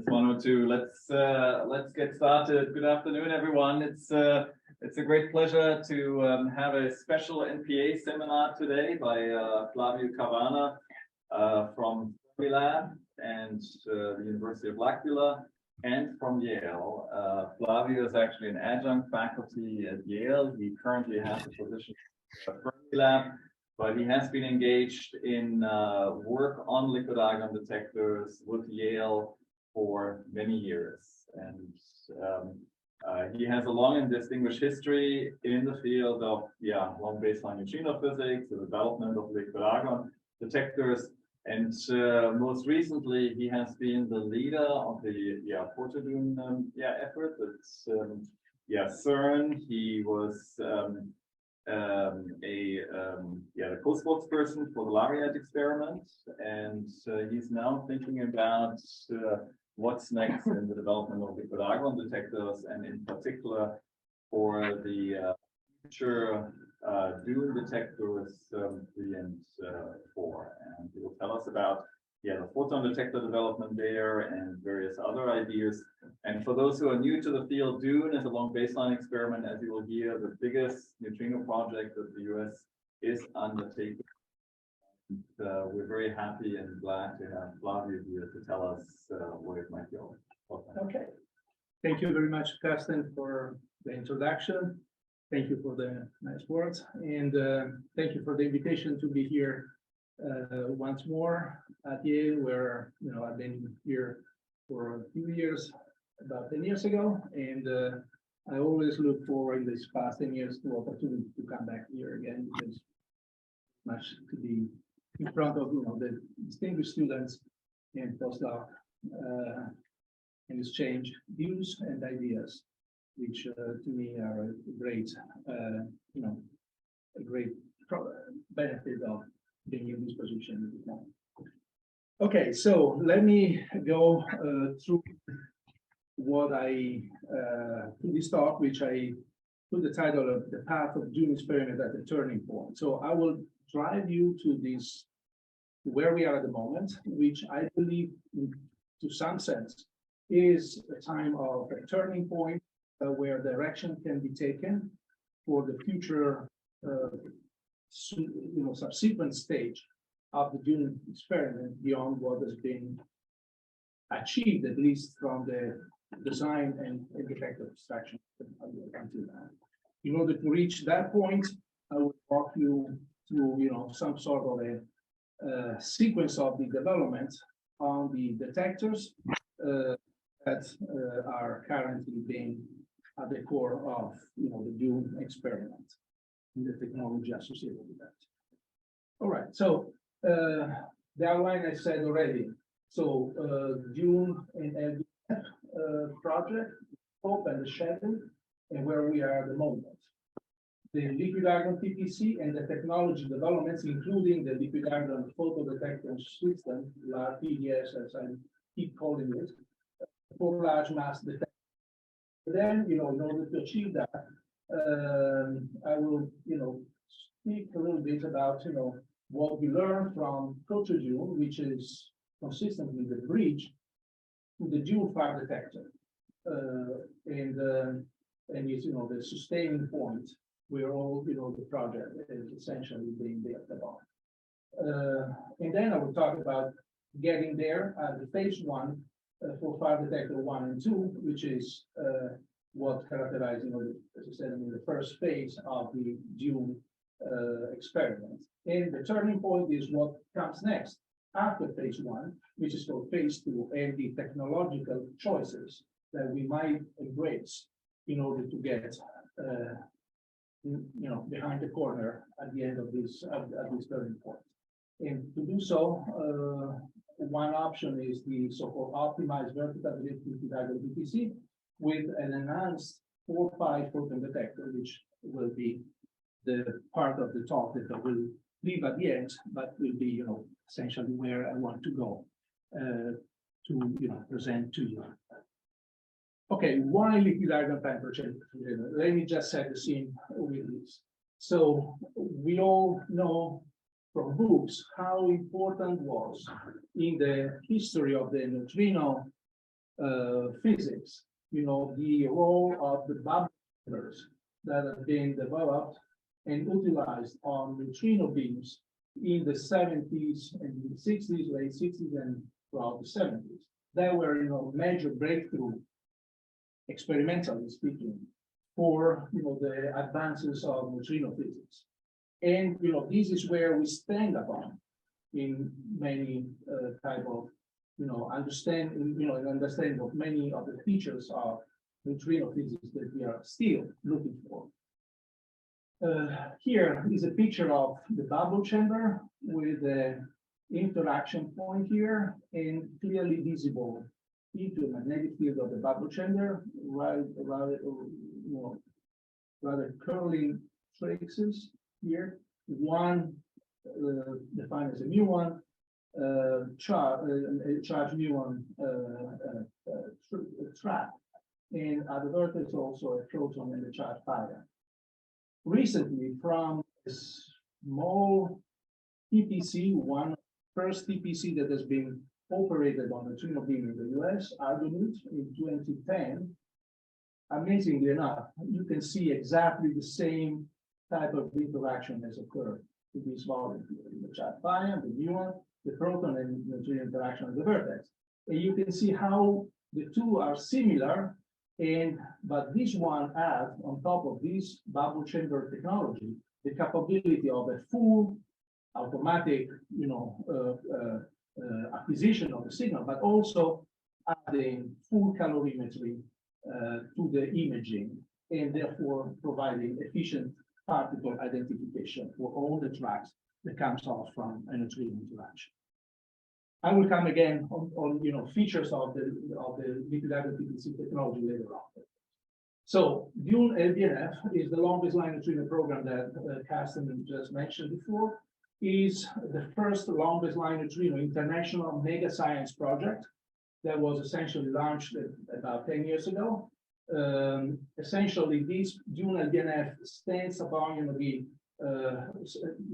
It's 1:02. Let's get started. Good afternoon, everyone. It's a great pleasure to have a special NPA seminar today by Flavio Cavanna from FERMILAB and the University of L'Aquila and from Yale. Flavio is actually an adjunct faculty at Yale. He currently has a position at FERMILAB, but he has been engaged in work on liquid argon detectors with Yale for many years. And he has a long and distinguished history in the field of long baseline neutrino physics, the development of liquid argon detectors. And most recently, he has been the leader of the DUNE effort at CERN. He was the co-spokesperson for the LAR Experiment, and he's now thinking about what's next in the development of liquid argon detectors, and in particular for the future DUNE detectors 3 and 4. And he will tell us about the photon detector development there and various other ideas. And for those who are new to the field, DUNE is a long baseline experiment, as you will hear, the biggest neutrino project that the US is undertaking. And, we're very happy and glad to have Flavio here to tell us where it might go. Okay. Thank you very much, Carsten, for the introduction. Thank you for the nice words, and thank you for the invitation to be here once more at Yale, where I've been here for a few years, about 10 years ago, and I always look forward in these past 10 years to opportunity to come back here again, because much to be in front of the distinguished students and postdoc and exchange views and ideas, which to me are a great benefit of being in this position. Okay, so let me go through what I to this talk, which I put the title of "The Path of DUNE Experiment at the Turning Point." So I will drive you to this, where we are at the moment, which I believe, to some sense, is a time of a turning point where direction can be taken for the future, subsequent stage of the DUNE experiment beyond what has been achieved, at least from the design and detector abstraction until now. In order to reach that point, I will walk you through, some sort of a sequence of the development on the detectors that are currently being at the core of the DUNE experiment and the technology associated with that. All right, so the outline I said already. So DUNE and LDF project, scope and the schedule, and where we are at the moment. The liquid argon TPC and the technology developments, including the liquid argon photo detector system, LAR TPC, as I keep calling it, for large mass detection. Then, in order to achieve that, I will, speak a little bit about, what we learned from ProtoDUNE, which is consistent with the bridge to the DUNE Far Detector, and is, the sustaining point where all, the project is essentially being built upon. And then I will talk about getting there at the phase 1 for Far Detector 1 and 2, which is what characterizes, as I said, in the first phase of the DUNE experiment. And the turning point is what comes next after phase 1, which is called phase 2, and the technological choices that we might embrace in order to get, behind the corner at the end of this turning point. And to do so, one option is the so-called optimized vertical liquid argon TPC with an enhanced 4-5 photon detector, which will be the part of the talk that I will leave at the end, but will be, essentially where I want to go to, present to you. Okay, why liquid argon temperature? Let me just set the scene with this. So we all know from books how important was in the history of the neutrino physics, the role of the bubblers that have been developed and utilized on neutrino beams in the 70s and the 60s, late 60s, and throughout the 70s. There were, major breakthrough, experimentally speaking, for the advances of neutrino physics. And this is where we stand upon in many type of understanding of many of the features of neutrino physics that we are still looking for. Here is a picture of the bubble chamber with the interaction point here and clearly visible into the magnetic field of the bubble chamber, rather curling traces here. One defined as a muon, charge muon trap, and at the vertex also a proton and a charge pi. Recently, from a small TPC, one first TPC that has been operated on neutrino beam in the US, DUNE in 2010, amazingly enough, you can see exactly the same type of interaction has occurred to this volume here, the charge pi, the muon, the proton and neutrino interaction at the vertex. And you can see how the two are similar, but this one adds on top of this bubble chamber technology the capability of a full automatic acquisition of the signal, but also adding full calorimetry to the imaging, and therefore providing efficient particle identification for all the tracks that comes off from a neutrino interaction. I will come again on features of the liquid TPC technology later on. So DUNE LBNF is the longest line neutrino program that Carsten just mentioned before. Is the first longest line neutrino international mega science project that was essentially launched about 10 years ago. Essentially, this DUNE LBNF stands upon in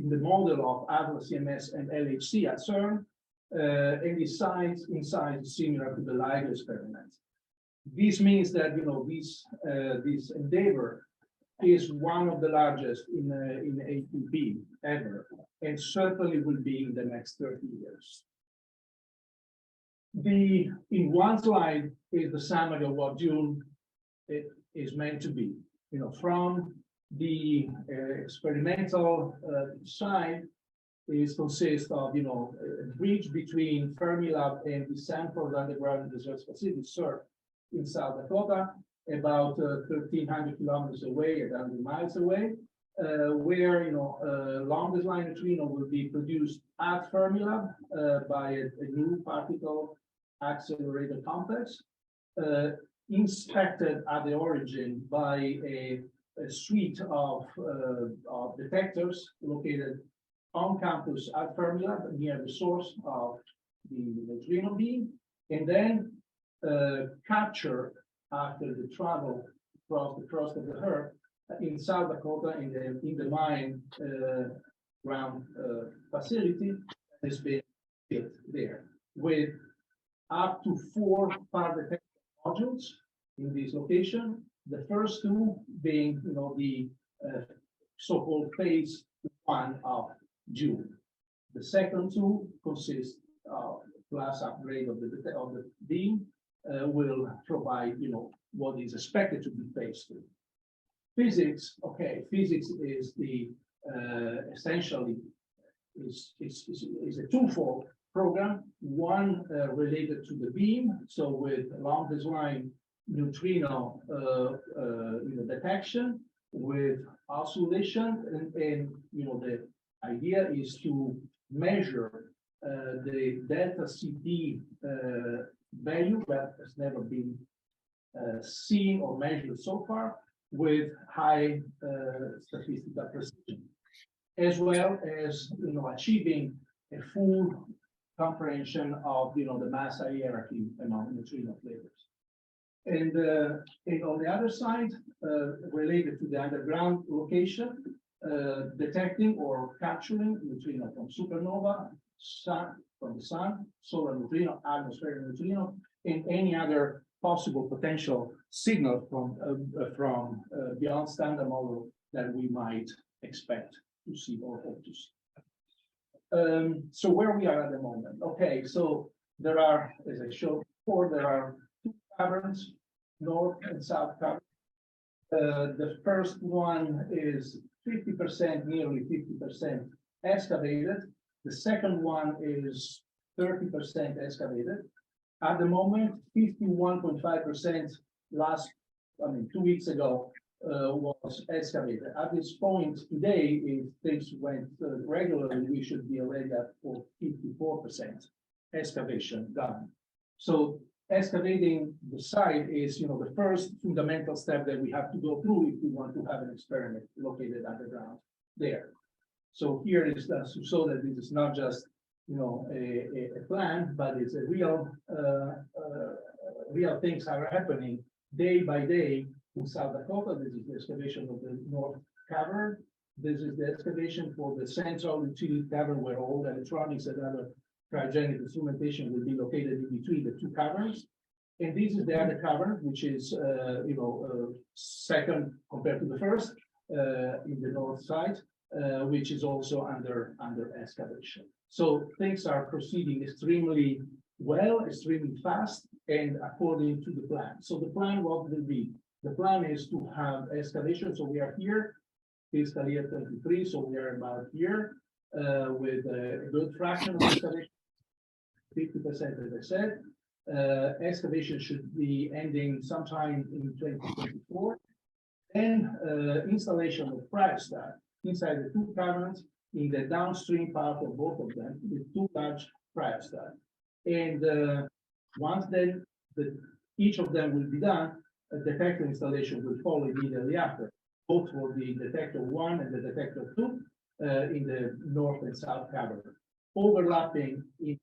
the model of ATLAS CMS and LHC at CERN. And the size inside is similar to the LAr experiment. This means that this endeavor is one of the largest in ATP ever, and certainly will be in the next 30 years. In one slide is the summary of what DUNE is meant to be. From the experimental side, it consists of a bridge between FERMILAB and the Sanford Underground Research Facility, SURF, in South Dakota, about 1,300 kilometers away, 100 miles away, where longest line neutrino will be produced at FERMILAB by a new particle accelerator complex, inspected at the origin by a suite of detectors located on campus at FERMILAB near the source of the neutrino beam, and then captured after the travel across the crust of the Earth in South Dakota in the mine ground facility that has been built there, with up to 4 far detector modules in this location. The first two being the so-called phase 1 of DUNE. The second two consist of class upgrade of the beam, will provide what is expected to be phase 2. Physics, physics is the essentially is a twofold program. One related to the beam, so with longest line neutrino detection with oscillation, and the idea is to measure the delta CP value that has never been seen or measured so far with high statistical precision, as well as achieving a full comprehension of the mass hierarchy among neutrino flavors. And on the other side, related to the underground location, detecting or capturing neutrino from supernova, sun, from the sun, solar neutrino, atmospheric neutrino, and any other possible potential signal from beyond standard model that we might expect to see or hope to see. So where we are at the moment. Okay, so there are, as I showed before, there are two caverns, north and south cavern. The first one is 50%, nearly 50% excavated. The second one is 30% excavated. At the moment, 51.5% 2 weeks ago, was excavated. At this point today, if things went regularly, we should be already at 54% excavation done. So excavating the site is, the first fundamental step that we have to go through if we want to have an experiment located underground there. So here is so that this is not just, a plan, but it's a real things are happening day by day in South Dakota. This is the excavation of the North Cavern. This is the excavation for the Central Utility Cavern, where all the electronics and other cryogenic instrumentation will be located in between the two caverns. And this is the other cavern, which is, second compared to the first in the north side, which is also under excavation. So things are proceeding extremely well, extremely fast, and according to the plan. So the plan, what will be? The plan is to have excavation. So we are here, fiscal year 23. So we are about here with a good fraction of excavation, 50%, as I said. Excavation should be ending sometime in 2024. And installation of cryostat inside the two caverns in the downstream part of both of them with two large cryostat. And once then each of them will be done, a detector installation will follow immediately after, both for the detector 1 and the detector 2 in the north and south cavern, overlapping in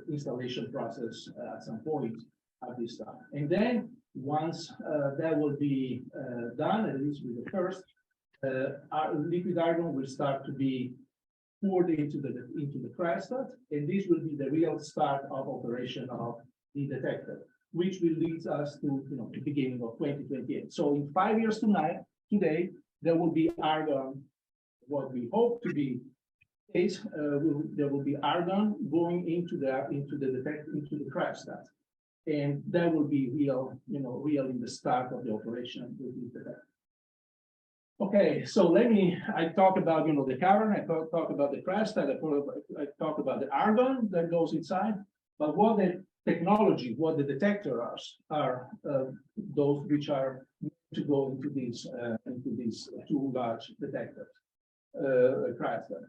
installation process at some point at this time. And then once that will be done, at least with the first, our liquid argon will start to be poured into the cryostat, and this will be the real start of operation of the detector, which will lead us to the beginning of 2028. So in 5 years today, there will be argon. What we hope to be is there will be argon going into the cryostat, and that will be real in the start of the operation with the detector. Okay, so I talk about the cavern, I talk about the cryostat, I talk about the argon that goes inside, but what the technology, what the detectors are those which are to go into these two large detectors, cryostat.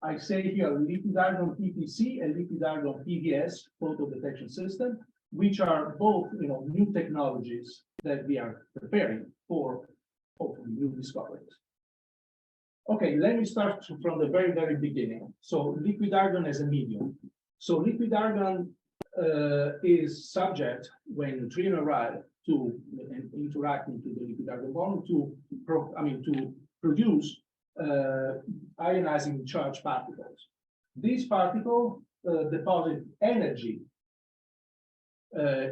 I say here liquid argon PPC and liquid argon PVS photo detection system, which are both new technologies that we are preparing for hopefully new discoveries. Okay, let me start from the very, very beginning. So liquid argon as a medium. So liquid argon is subject when neutrino arrive to interact into the liquid argon bond to produce ionizing charged particles. These particles deposit energy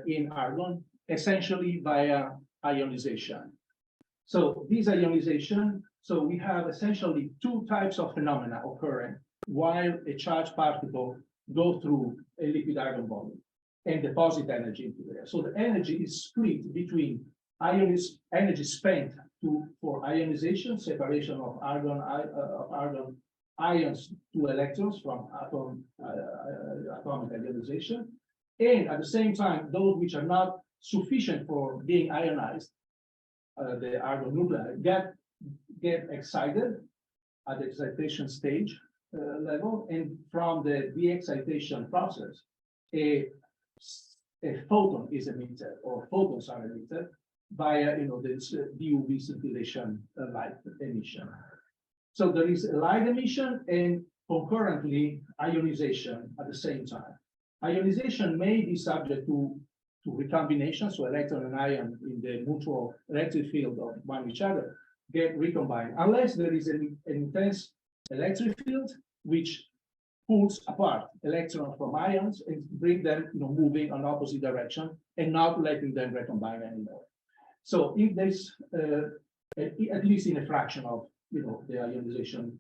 in argon, essentially via ionization. So this ionization, so we have essentially two types of phenomena occurring while a charged particle goes through a liquid argon bond and deposit energy into there. So the energy is split between energy spent for ionization, separation of argon ions to electrons from atomic ionization, and at the same time, those which are not sufficient for being ionized, the argon nuclei get excited at the excitation stage level, and from the de-excitation process, a photon is emitted, or photons are emitted via this DUV scintillation light emission. So there is a light emission and concurrently ionization at the same time. Ionization may be subject to recombination, so electron and ion in the mutual electric field of one each other get recombined, unless there is an intense electric field which pulls apart electrons from ions and bring them, moving on opposite direction and not letting them recombine anymore. So if there's at least in a fraction of the ionization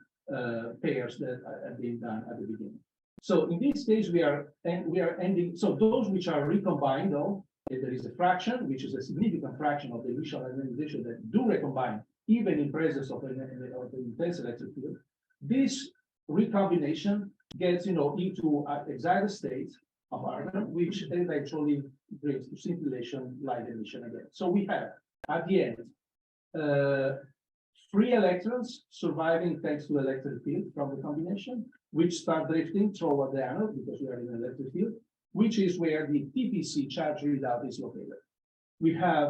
pairs that have been done at the beginning. So in this case, we are ending. So those which are recombined, though, there is a fraction, which is a significant fraction of the initial ionization that do recombine, even in presence of an intense electric field. This recombination gets into excited state of argon, which eventually brings to scintillation light emission again. So we have at the end free electrons surviving thanks to electric field from the combination, which start drifting toward the anode because we are in an electric field, which is where the TPC charge readout is located. We have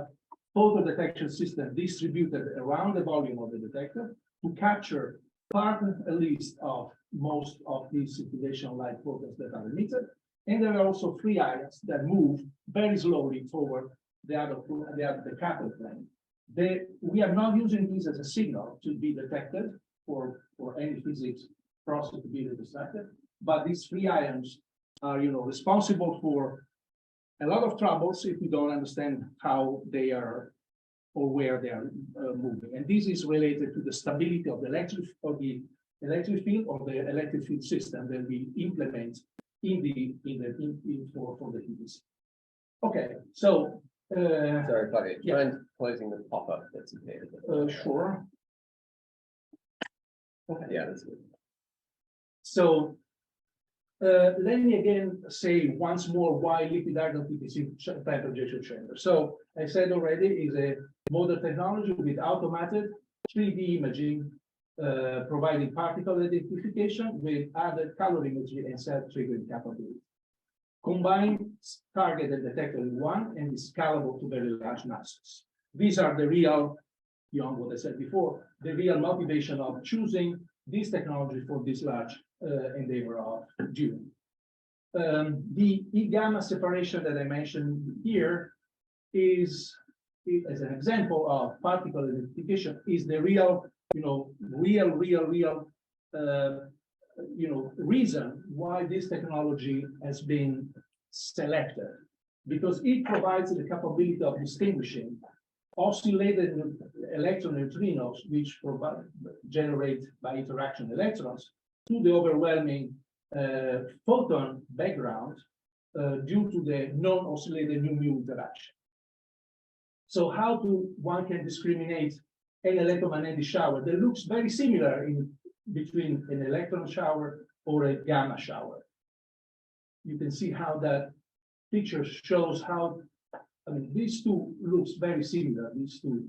photo detection system distributed around the volume of the detector to capture part, at least, of most of these scintillation light photons that are emitted. And there are also free ions that move very slowly toward the cathode plane. We are not using this as a signal to be detected for any physics process to be detected, but these free ions are responsible for a lot of troubles if we don't understand how they are or where they are moving. And this is related to the stability of the electric field or the electric field system that we implement for the TPC. Okay, so sorry, Flavio, yeah. mind closing the pop-up that's appeared? Sure. Okay. Yeah, that's good. So let me again say once more why liquid argon TPC type injection chamber. So I said already is a modern technology with automated 3D imaging, providing particle identification with added color imagery and self-triggering capability. Combine target and detector in one and is scalable to very large masses. These are the real, beyond what I said before, the real motivation of choosing this technology for this large endeavor of DUNE. The E-gamma separation that I mentioned here is, as an example of particle identification, is the real, reason why this technology has been selected, because it provides the capability of distinguishing oscillated electron neutrinos, which generate by interaction electrons, to the overwhelming photon background due to the non-oscillated mu interaction. So how one can discriminate an electromagnetic shower that looks very similar between an electron shower or a gamma shower? You can see how that picture shows how, these two looks very similar, these two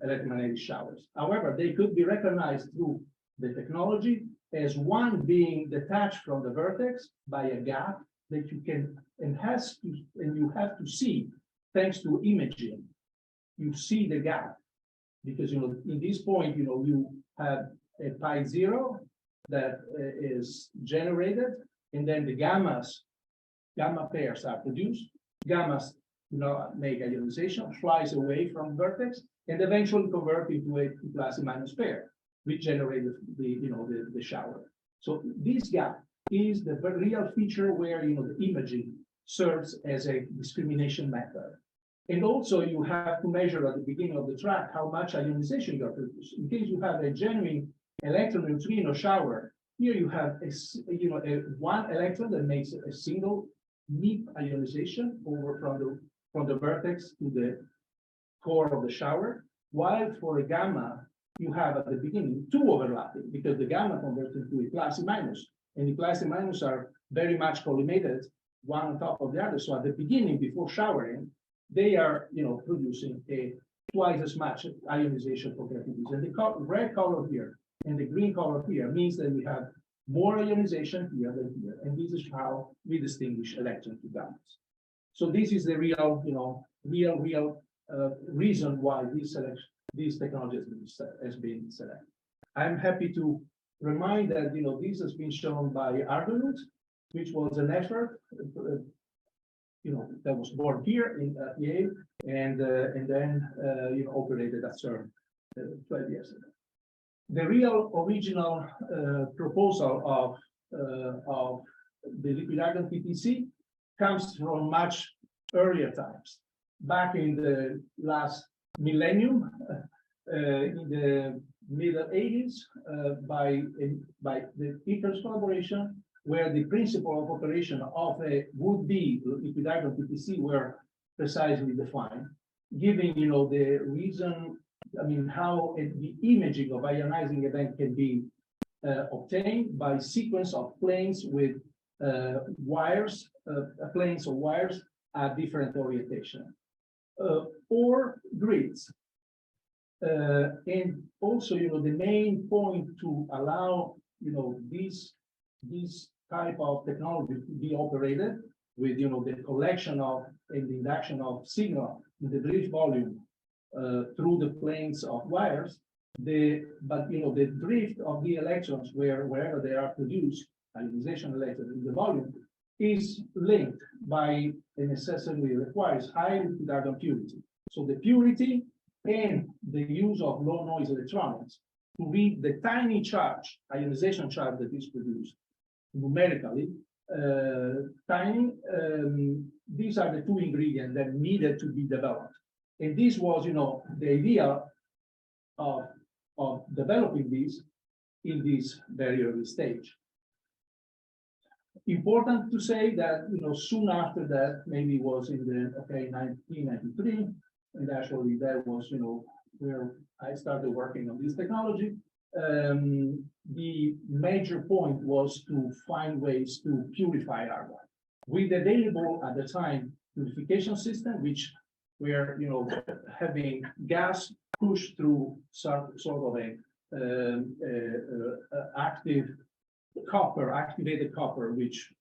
electromagnetic showers. However, they could be recognized through the technology as one being detached from the vertex by a gap that you can and you have to see thanks to imaging. You see the gap because in this point you have a pi zero that is generated, and then the gamma pairs are produced. Gammas make ionization, flies away from vertex, and eventually convert into a plus and minus pair, which generated the shower. So this gap is the real feature where the imaging serves as a discrimination method. And also you have to measure at the beginning of the track how much ionization you are producing. In case you have a genuine electron neutrino shower, here you have one electron that makes a single neat ionization over from the vertex to the core of the shower, while for a gamma you have at the beginning two overlapping, because the gamma converts into a plus and minus, and the plus and minus are very much collimated one on top of the other. So at the beginning, before showering, they are producing a twice as much ionization for graphene. And the red color here and the green color here means that we have more ionization here than here, and this is how we distinguish electron to gammas. So this is the real, reason why this technology has been selected. I'm happy to remind that this has been shown by Argonaut, which was an effort that was born here at Yale and then operated at CERN 12 years ago. The real original proposal of of the liquid argon TPC comes from much earlier times. Back in the last millennium, in the middle 80s, by the ITER's collaboration, where the principle of operation of a would-be liquid argon TPC were precisely defined, giving the reason, how the imaging of ionizing event can be obtained by sequence of planes with wires, planes of wires at different orientation, or grids. And also, the main point to allow, this type of technology to be operated with, the collection of and the induction of signal in the drift volume through the planes of wires, the drift of the electrons wherever they are produced, ionization electrons in the volume, is linked by and necessarily requires high liquid argon purity. So the purity and the use of low noise electronics to read the tiny charge, ionization charge that is produced numerically, tiny, these are the two ingredients that needed to be developed. And this was, the idea of developing these in this very early stage. Important to say that, soon after that, maybe was in the 1993, and actually that was, where I started working on this technology. The major point was to find ways to purify argon. With available at the time purification system, which were having gas pushed through sort of a activated copper, which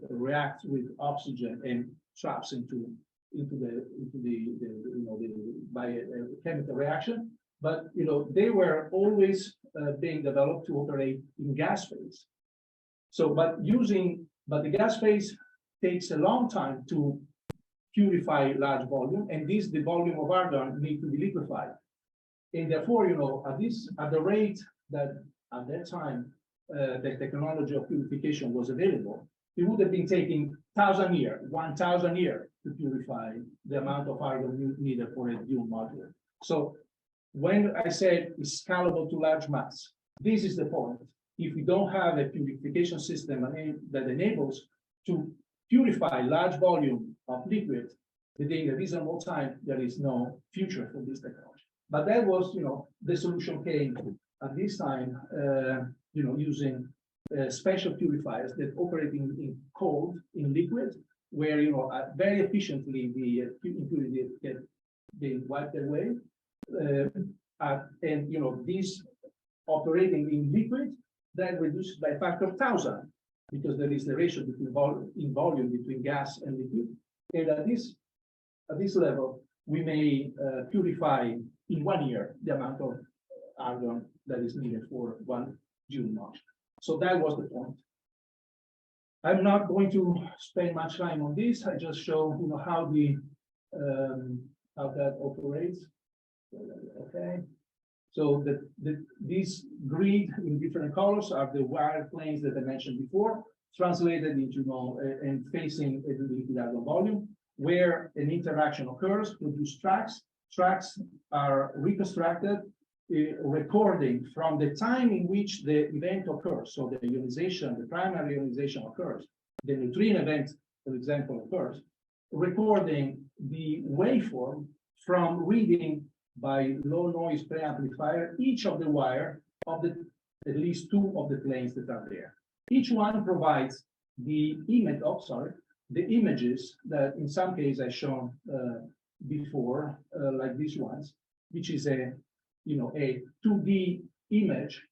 reacts with oxygen and traps into the biochemical reaction. But they were always being developed to operate in gas phase. So, but the gas phase takes a long time to purify large volume, and the volume of argon need to be liquefied. And therefore, at the rate that at that time the technology of purification was available, it would have been taking 1,000 years to purify the amount of argon needed for a DUNE module. So when I said it's scalable to large mass, this is the point. If we don't have a purification system that enables to purify large volume of liquid within a reasonable time, there is no future for this technology. But that was, the solution came at this time, using special purifiers that operate in cold, in liquid, where, very efficiently the impurity can be wiped away. And, this operating in liquid, then reduced by a factor of 1,000, because there is the ratio between volume between gas and liquid. And at this level, we may purify in 1 year the amount of argon that is needed for one DUNE module. So that was the point. I'm not going to spend much time on this. I just show how that operates. Okay. So these grid in different colors are the wire planes that I mentioned before, translated into and facing a liquid argon volume, where an interaction occurs, produce tracks. Tracks are reconstructed, recording from the time in which the event occurs. So the ionization, the primary ionization occurs, the neutrino event, for example, occurs, recording the waveform from reading by low noise preamplifier each of the wire of at least two of the planes that are there. Each one provides the image, the images that in some cases I shown before, like these ones, which is a 2D image,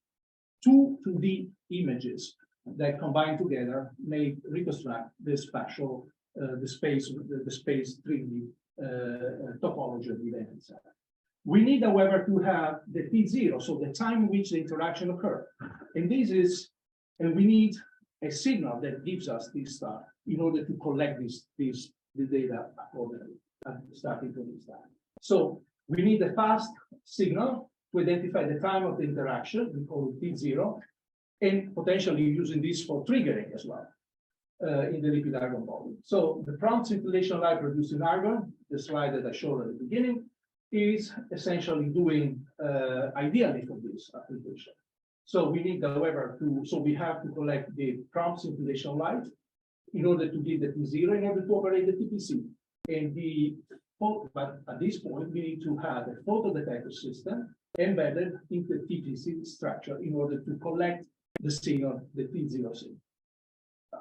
two 2D images that combine together may reconstruct the spatial, the space 3D topology of the event itself. We need, however, to have the T0, so the time in which the interaction occurred. And we need a signal that gives us this stuff in order to collect the data accordingly, starting from this time. So we need a fast signal to identify the time of the interaction, we call it T0. and potentially using this for triggering as well in the lipid argon volume. So the prompt scintillation light produced in argon, the slide that I showed at the beginning, is essentially doing ideally for this application. So we need, however, we have to collect the prompt scintillation light in order to give the T0 in order to operate the TPC. But at this point, we need to have a photodetector system embedded into the TPC structure in order to collect the signal, the T0 signal.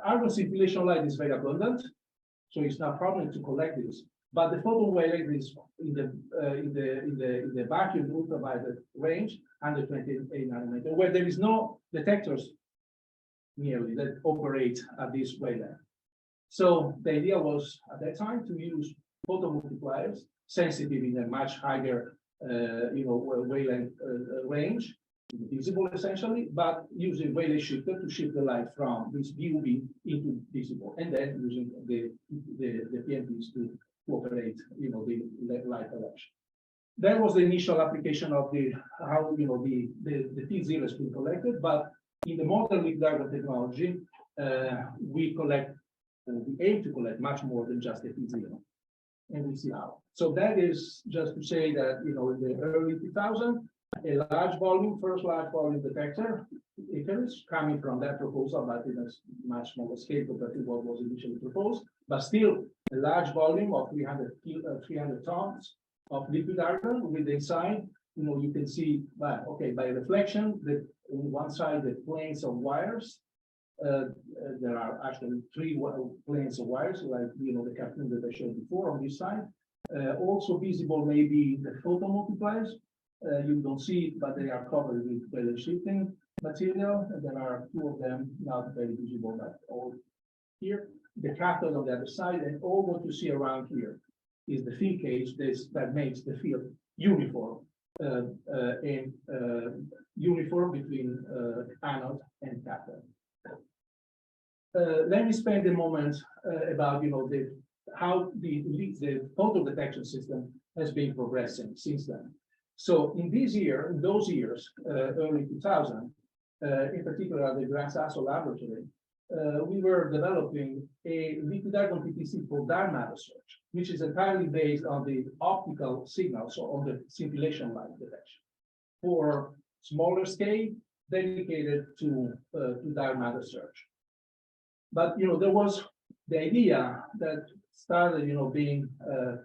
Argon scintillation light is very abundant, so it's not a problem to collect this. But the photon wavelength is in the vacuum ultraviolet range, 128 nanometer, where there is no detectors nearly that operate at this wavelength. So the idea was at that time to use photomultipliers sensitive in a much higher wavelength range, visible essentially, but using wavelength shifter to shift the light from this VUV into visible, and then using the PMPs to operate the light direction. That was the initial application of how the T0 has been collected, but in the modern lipid argon technology, we aim to collect much more than just the T0. And we see how. So that is just to say that in the early 2000s, a first large volume detector, Icarus, coming from that proposal, but in a much smaller scale compared to what was initially proposed, but still a large volume of 300 tons of lipid argon with inside, you can see by reflection that on one side the planes of wires. There are actually 3 planes of wires, like the cartoon that I showed before on this side. Also visible maybe the photomultipliers. You don't see it, but they are covered with wavelength shifting material. And there are 2 of them not very visible, but all here. The cathode on the other side, and all what you see around here is the field cage that makes the field uniform uniform between anode and cathode. Let me spend a moment about how the photo detection system has been progressing since then. So in those years, early 2000, in particular at the Gran Sasso laboratory, we were developing a lipid argon TPC for dark matter search, which is entirely based on the optical signal, so on the scintillation light detection, for smaller scale, dedicated to dark matter search. But there was the idea that started being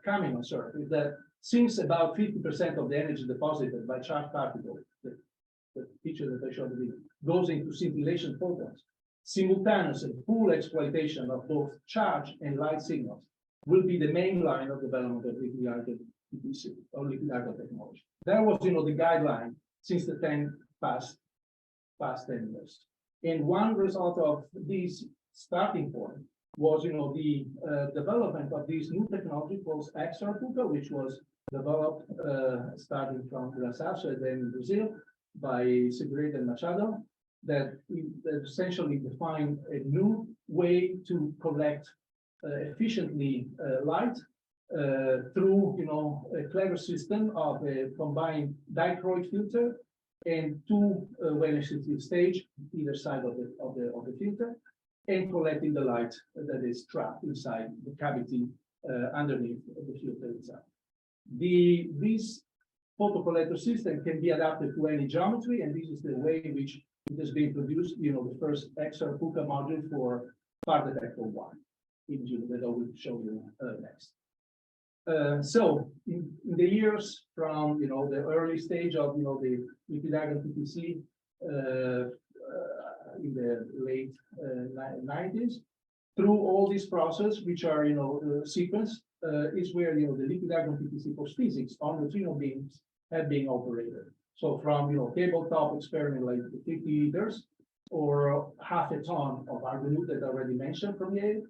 coming on surface that since about 50% of the energy deposited by charged particles, the picture that I showed you, goes into scintillation photons, simultaneous and full exploitation of both charge and light signals will be the main line of development of lipid argon TPC or lipid argon technology. That was the guideline since the past 10 years. And one result of this starting point was the development of this new technology called XR Puka, which was developed starting from Gran Sasso and then in Brazil by Segredo and Machado, that essentially defined a new way to collect efficiently light through a clever system of a combined dichroid filter and 2 wavelength stage either side of the filter, and collecting the light that is trapped inside the cavity underneath the filter itself. This photocollector system can be adapted to any geometry, and this is the way in which it has been produced. The first XR Puka module for Far Detector 1 in June that I will show you next. So in the years from the early stage of the lipid argon TPC in the late 90s, through all this process, which are sequence, is where the lipid argon TPC for physics on neutrino beams have been operated. So from tabletop experiment like 50 liters or half a ton of argon that I already mentioned from Yale,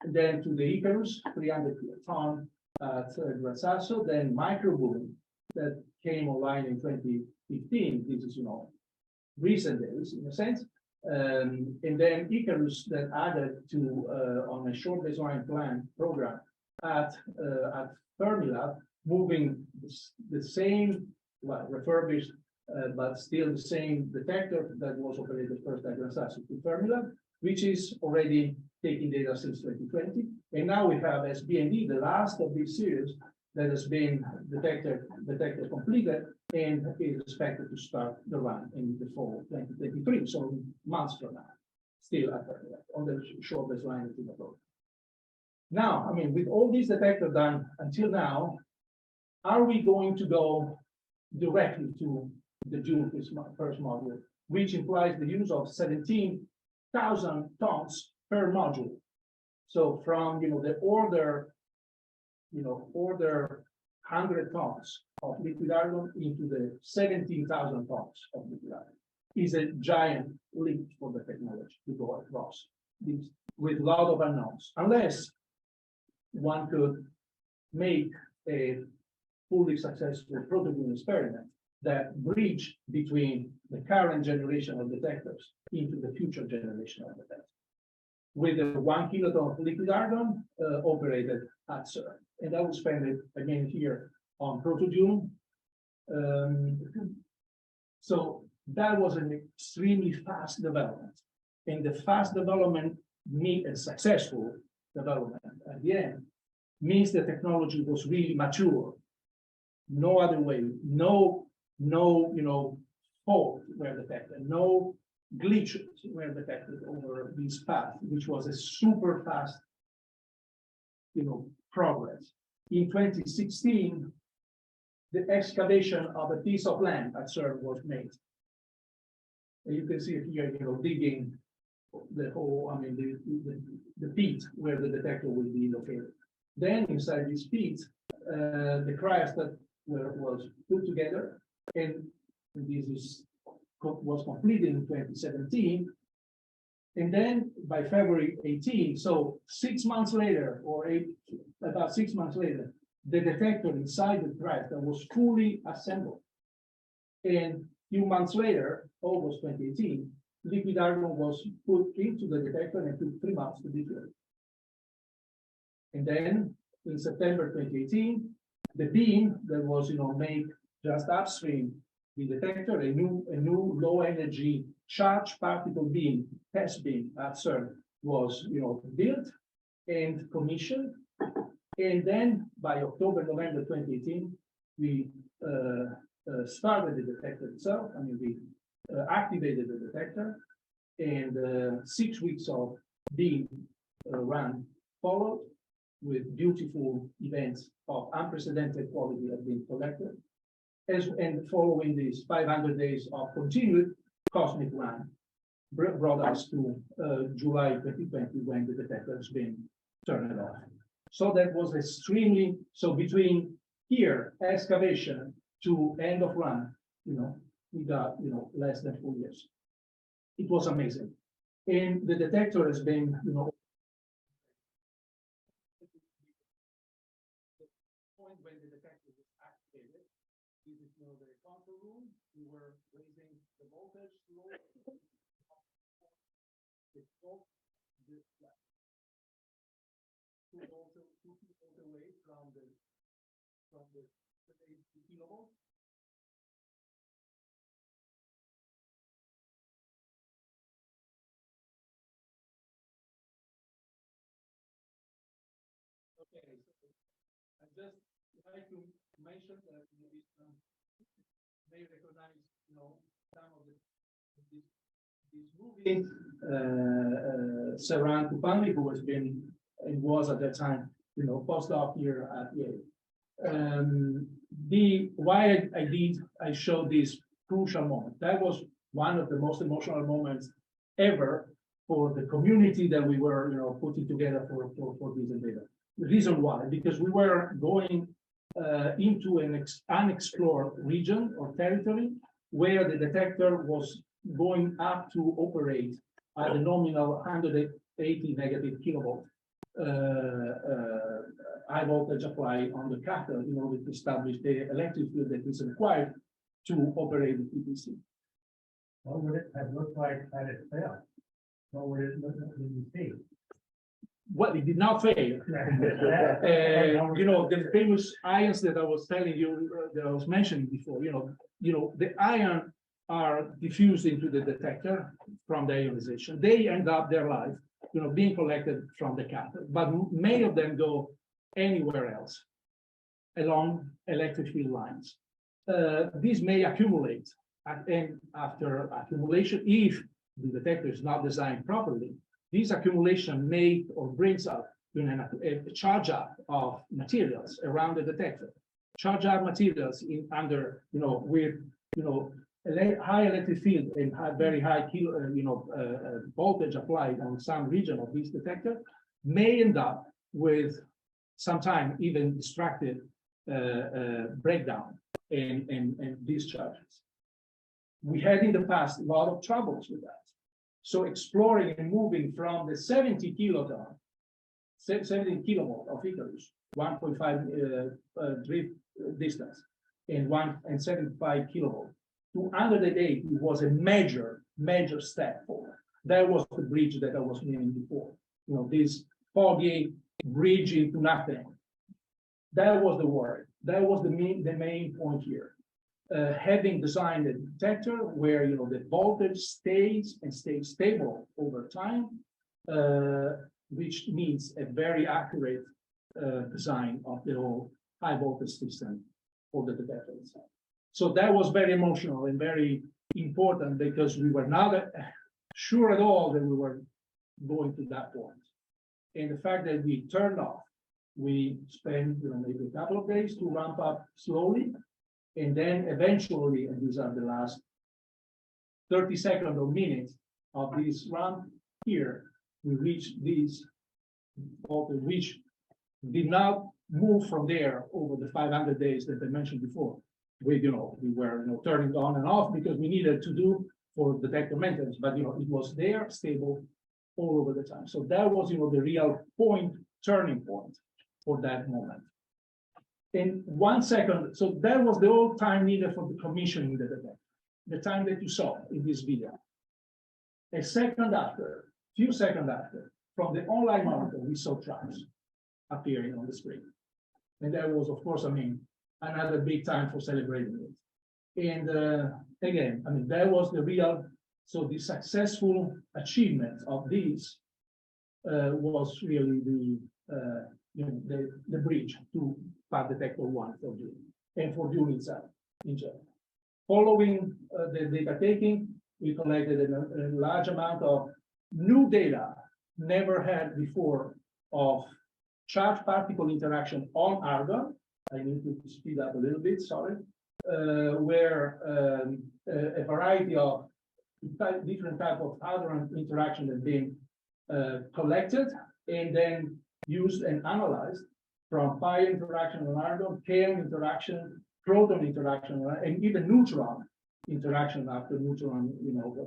and then to the Icarus 300 ton at Gran Sasso, then microboom that came online in 2015. This is recent days in a sense. And then Icarus that added to on a short baseline plan program at FERMILAB, moving the same refurbished but still the same detector that was operated first at FERMILAB, which is already taking data since 2020. And now we have SBND, the last of this series that has been detector completed and is expected to start the run in the fall 2023, so months from now, still at FERMILAB, on the shortest line of the program. Now, I mean, with all these detectors done until now, are we going to go directly to the DUNE first module, which implies the use of 17,000 tons per module? So from, the order 100 tons of liquid argon into the 17,000 tons of liquid argon is a giant leap for the technology to go across this with a lot of unknowns, unless one could make a fully successful prototype experiment that bridge between the current generation of detectors into the future generation of detectors. With a 1 kiloton of liquid argon operated at CERN. And I will spend it again here on ProtoDune. So that was an extremely fast development. And the fast development means a successful development at the end means the technology was really mature. No other way, no fault were detected, no glitches were detected over this path, which was a super fast, progress. In 2016, the excavation of a piece of land at CERN was made. And you can see it here, digging the whole, the pit where the detector will be located. Then inside this pit, the cryostat was put together, and this was completed in 2017. And then by February 18, so 6 months later, about 6 months later, the detector inside the cryostat was fully assembled. And few months later, August 2018, liquid argon was put into the detector and it took 3 months to be filled. And then in September 2018, the beam that was made just upstream the detector, a new low energy charged particle beam, test beam at CERN was built and commissioned. And then by October, November 2018, we started the detector itself. We activated the detector, and 6 weeks of beam run followed, with beautiful events of unprecedented quality have been collected. And following these 500 days of continued cosmic run, brought us to July 2020, when the detector has been turned off. So that was extremely, so between here, excavation, to end of run, we got, less than 4 years. It was amazing. And the detector has been, point when the detector was activated, this is the control room. We were raising the voltage low. Two volt away from the 80 kilovolts. Okay, so I just like to mention that maybe some may recognize, some of this movie. Saran Kupandi, who has been and was at that time, postdoc here at Yale. Why I showed this crucial moment. That was one of the most emotional moments ever for the community that we were, putting together for this data. The reason why, because we were going into an unexplored region or territory where the detector was going up to operate at the nominal 180 negative kilovolt high voltage apply on the cathode in order to establish the electric field that is required to operate the TPC. What would it have looked like had it failed? What would it look like when you see? Well, it did not fail. The famous ions that I was telling you, that I was mentioning before, the ion are diffused into the detector from the ionization. They end up their life, being collected from the cathode, but many of them go anywhere else along electric field lines. These may accumulate, and after accumulation, if the detector is not designed properly, this accumulation may or brings up a charge up of materials around the detector. Charge up materials under, with, high electric field and very high voltage applied on some region of this detector may end up with sometimes even destructive breakdown and discharges. We had in the past a lot of troubles with that. So exploring and moving from the 70 kiloton, 17 kilovolt of Icarus, 1.5 drift distance, and 75 kilovolt to under the day, it was a major step forward. That was the bridge that I was mentioning before. This foggy bridge into nothing. That was the word. That was the main point here. Having designed a detector where the voltage stays stable over time, which means a very accurate design of the whole high voltage system for the detector itself. So that was very emotional and very important because we were not sure at all that we were going to that point. And the fact that we turned off, we spent maybe a couple of days to ramp up slowly. And then eventually, and these are the last 30 seconds or minutes of this ramp here, we reached this voltage, which did not move from there over the 500 days that I mentioned before. We were turning on and off because we needed to do for detector maintenance, but it was there stable all over the time. So that was the real turning point for that moment. In 1 second, so that was the whole time needed for the commissioning the detector, the time that you saw in this video. A few seconds after, from the online monitor, we saw tracks appearing on the screen. And that was, of course, another big time for celebrating it. And again, that was the successful achievement of this was really the bridge to Far Detector 1 for DUNE and for DUNE itself in general. Following the data taking, we collected a large amount of new data never had before of charged particle interaction on argon. I need to speed up a little bit, sorry, where a variety of different type of hadron interaction has been collected and then used and analyzed from pi interaction on argon, K interaction, proton interaction, and even neutron interaction after neutron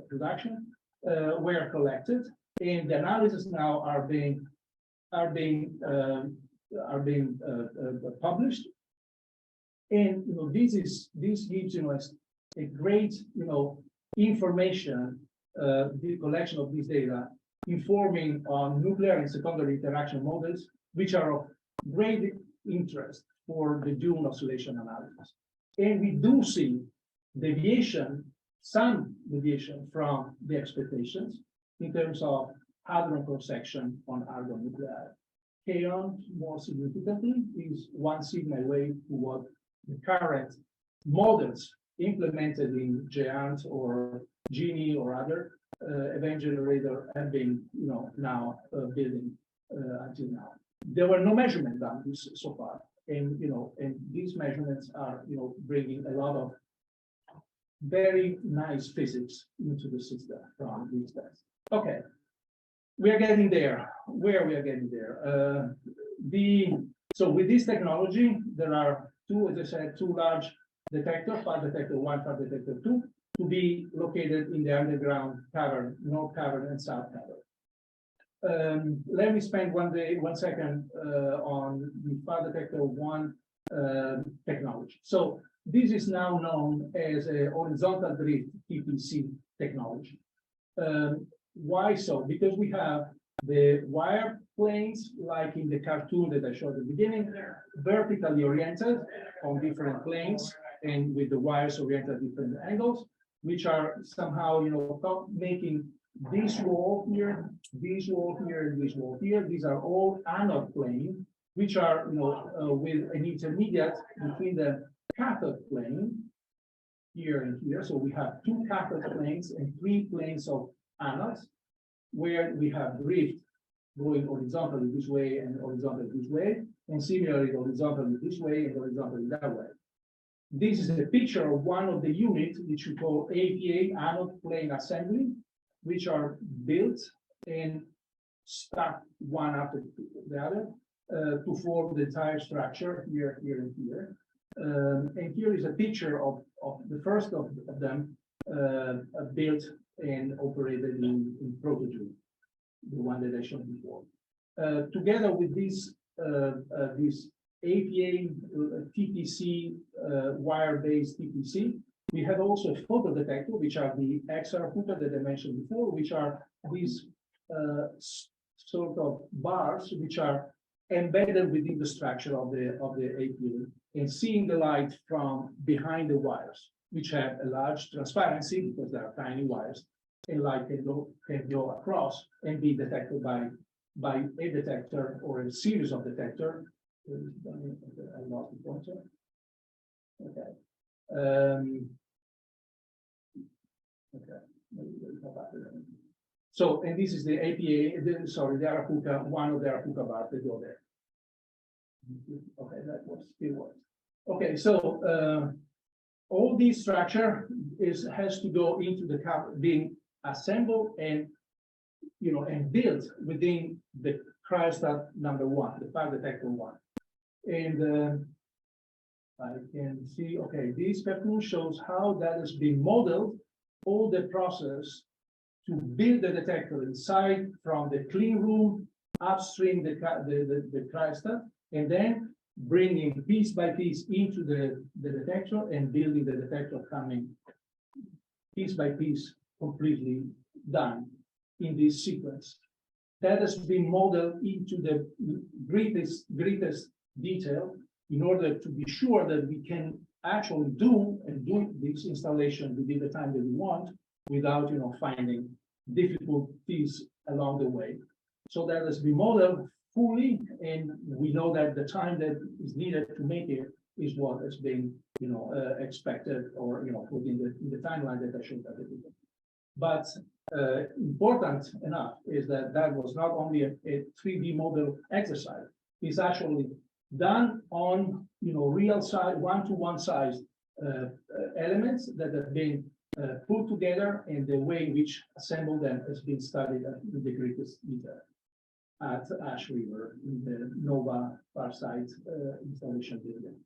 production were collected, and the analysis now are being published. And this gives us a great information, the collection of this data informing on nuclear and secondary interaction models, which are of great interest for the DUNE oscillation analysis. And we do see some deviation from the expectations in terms of hadron cross-section on argon nuclei. Kaon, more significantly, is 1 sigma away to what the current models implemented in GEANT or Genie or other event generator have been, now building until now. There were no measurements done so far, and these measurements are, bringing a lot of very nice physics into the system from these tests. Okay, we are getting there. Where we are getting there? So with this technology, there are two, as I said, two large detectors, Far Detector 1, Far Detector 2, to be located in the underground cavern, North Cavern and South Cavern. Let me spend 1 second on the Far Detector 1 technology. So this is now known as a horizontal drift TPC technology. Why so? Because we have the wire planes, like in the cartoon that I showed at the beginning, vertically oriented on different planes and with the wires oriented at different angles. which are somehow, making this wall here, this wall here, and this wall here. These are all anode plane, which are, with an intermediate between the cathode plane here and here. So we have two cathode planes and three planes of anodes, where we have drift going horizontally this way and horizontally this way, and similarly horizontally this way and horizontally that way. This is a picture of one of the units which we call APA, anode plane assembly, which are built and stacked one after the other to form the entire structure here, here, and here. And here is a picture of the first of them built and operated in prototype, the one that I showed before. Together with this APA TPC wire-based TPC, we have also a photo detector, which are the XR photo that I mentioned before, which are these sort of bars which are embedded within the structure of the APA and seeing the light from behind the wires, which have a large transparency because they are tiny wires, and light can go across and be detected by a detector or a series of detectors. I lost the pointer. Okay. So, and this is the APA, the Arapuca, one of the Arapuca bars that go there. Okay, that was still works. Okay, so all this structure has to go into the being assembled and and built within the cryostat number one, the Far Detector one. And I can see, okay, this cartoon shows how that has been modeled, all the process to build the detector inside from the clean room, upstream the cryostat, and then bringing piece by piece into the detector and building the detector coming piece by piece completely done in this sequence. That has been modeled into the greatest detail in order to be sure that we can actually do this installation within the time that we want without finding difficulties along the way. So that has been modeled fully, and we know that the time that is needed to make it is what has been expected or put in the timeline that I showed at the beginning. But important enough is that that was not only a 3D model exercise, it's actually done on real size, one-to-one size elements that have been put together, and the way in which assemble them has been studied in the greatest detail at Ash River in the NOVA Farside installation building.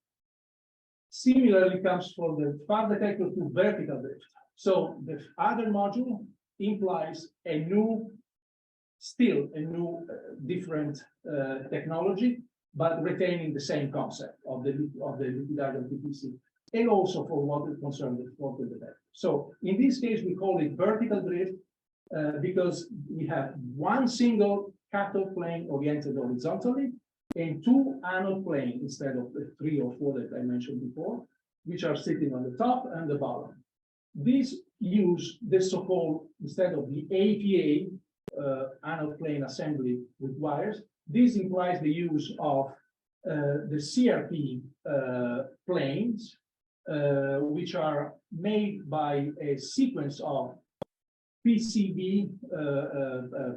Similarly comes from the Far Detector to vertical drift. So the other module implies a new, different technology, but retaining the same concept of the liquid hydrogen TPC, and also for what is concerned with photo detector. So in this case, we call it vertical drift because we have one single cathode plane oriented horizontally and two anode planes instead of the 3 or 4 that I mentioned before, which are sitting on the top and the bottom. These use the so-called, instead of the APA anode plane assembly with wires, this implies the use of the CRP planes, which are made by a sequence of PCB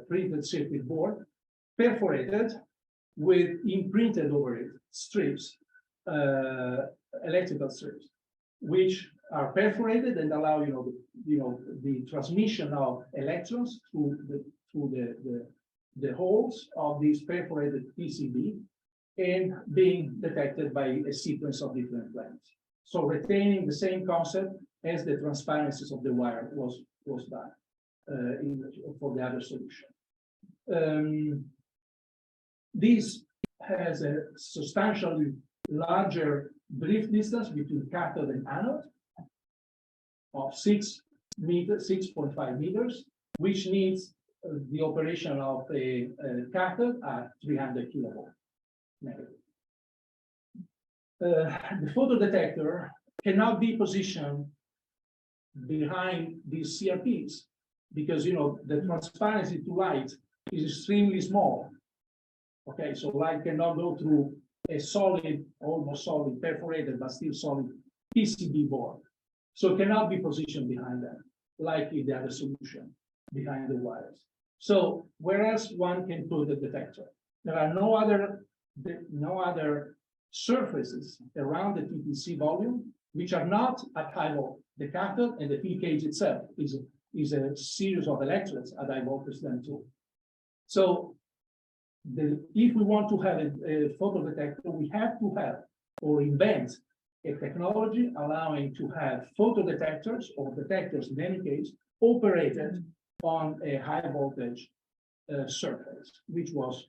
printed circuit board, perforated with imprinted over it strips, electrical strips, which are perforated and allow the transmission of electrons through the holes of these perforated PCB and being detected by a sequence of different planes. So retaining the same concept as the transparencies of the wire was done for the other solution. This has a substantially larger drift distance between cathode and anode of 6.5 meters, which needs the operation of a cathode at 300 kilovolt negative. The photodetector cannot be positioned behind these CRPs, because the transparency to light is extremely small. Okay, so light cannot go through a solid, almost solid, perforated, but still solid PCB board. So it cannot be positioned behind them, like in the other solution, behind the wires. So whereas one can put a detector, there are no other surfaces around the TPC volume which are not at high voltage. The cathode and the P cage itself is a series of electrodes at high voltage then too. So if we want to have a photodetector, we have to have or invent a technology allowing to have photodetectors or detectors in any case operated on a high voltage surface, which was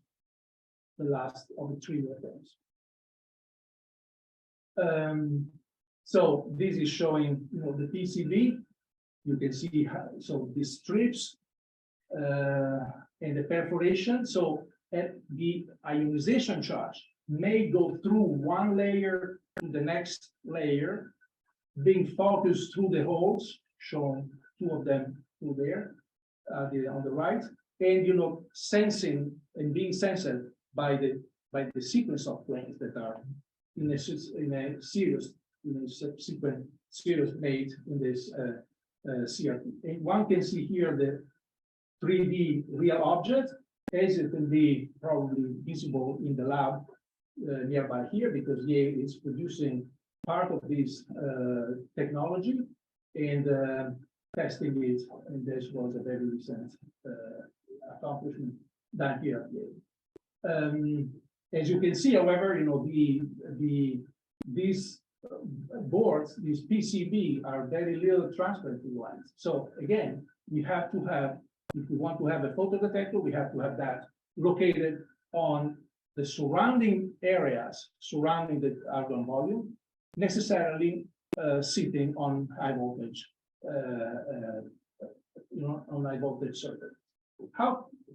the last of the three attempts. So this is showing the PCB. You can see how, so the strips and the perforation. So the ionization charge may go through one layer to the next layer, being focused through the holes, shown two of them through there, on the right, and sensing and being sensed by the sequence of planes that are in a subsequent series made in this CRT. And one can see here the 3D real object, as it can be probably visible in the lab nearby here, because Yale is producing part of this technology and testing it, and this was a very recent accomplishment done here at Yale. As you can see, however, these boards, these PCB, are very little transparent to lines. So again, we have to have, if we want to have a photodetector, we have to have that located on the surrounding areas surrounding the argon volume, necessarily sitting on high voltage, on high voltage circuit.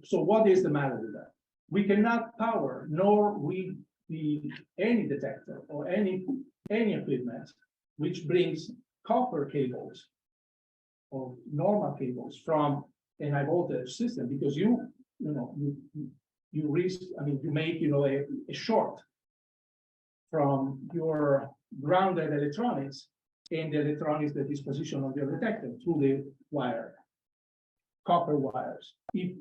So what is the matter with that? We cannot power, nor we any detector or any equipment which brings copper cables or normal cables from a high voltage system, because you risk, you make a short from your grounded electronics and the electronics that is positioned on your detector through the wire, copper wires, if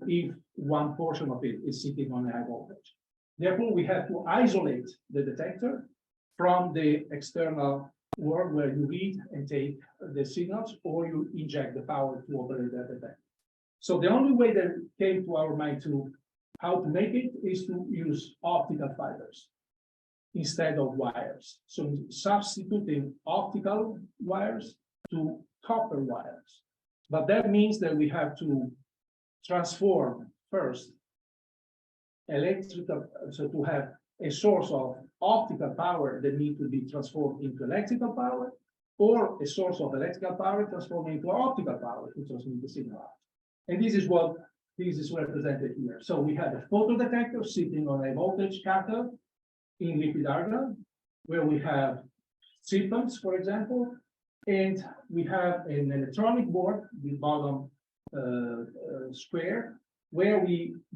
one portion of it is sitting on a high voltage. Therefore, we have to isolate the detector from the external world where you read and take the signals, or you inject the power to operate that detector. So the only way that came to our mind to how to make it is to use optical fibers instead of wires. So substituting optical wires to copper wires. But that means that we have to transform first electrical, so to have a source of optical power that needs to be transformed into electrical power, or a source of electrical power transformed into optical power to transmit the signal out. And this is what this is represented here. So we have a photodetector sitting on a voltage cathode in liquid argon, where we have chip pumps, for example, and we have an electronic board, the bottom square, where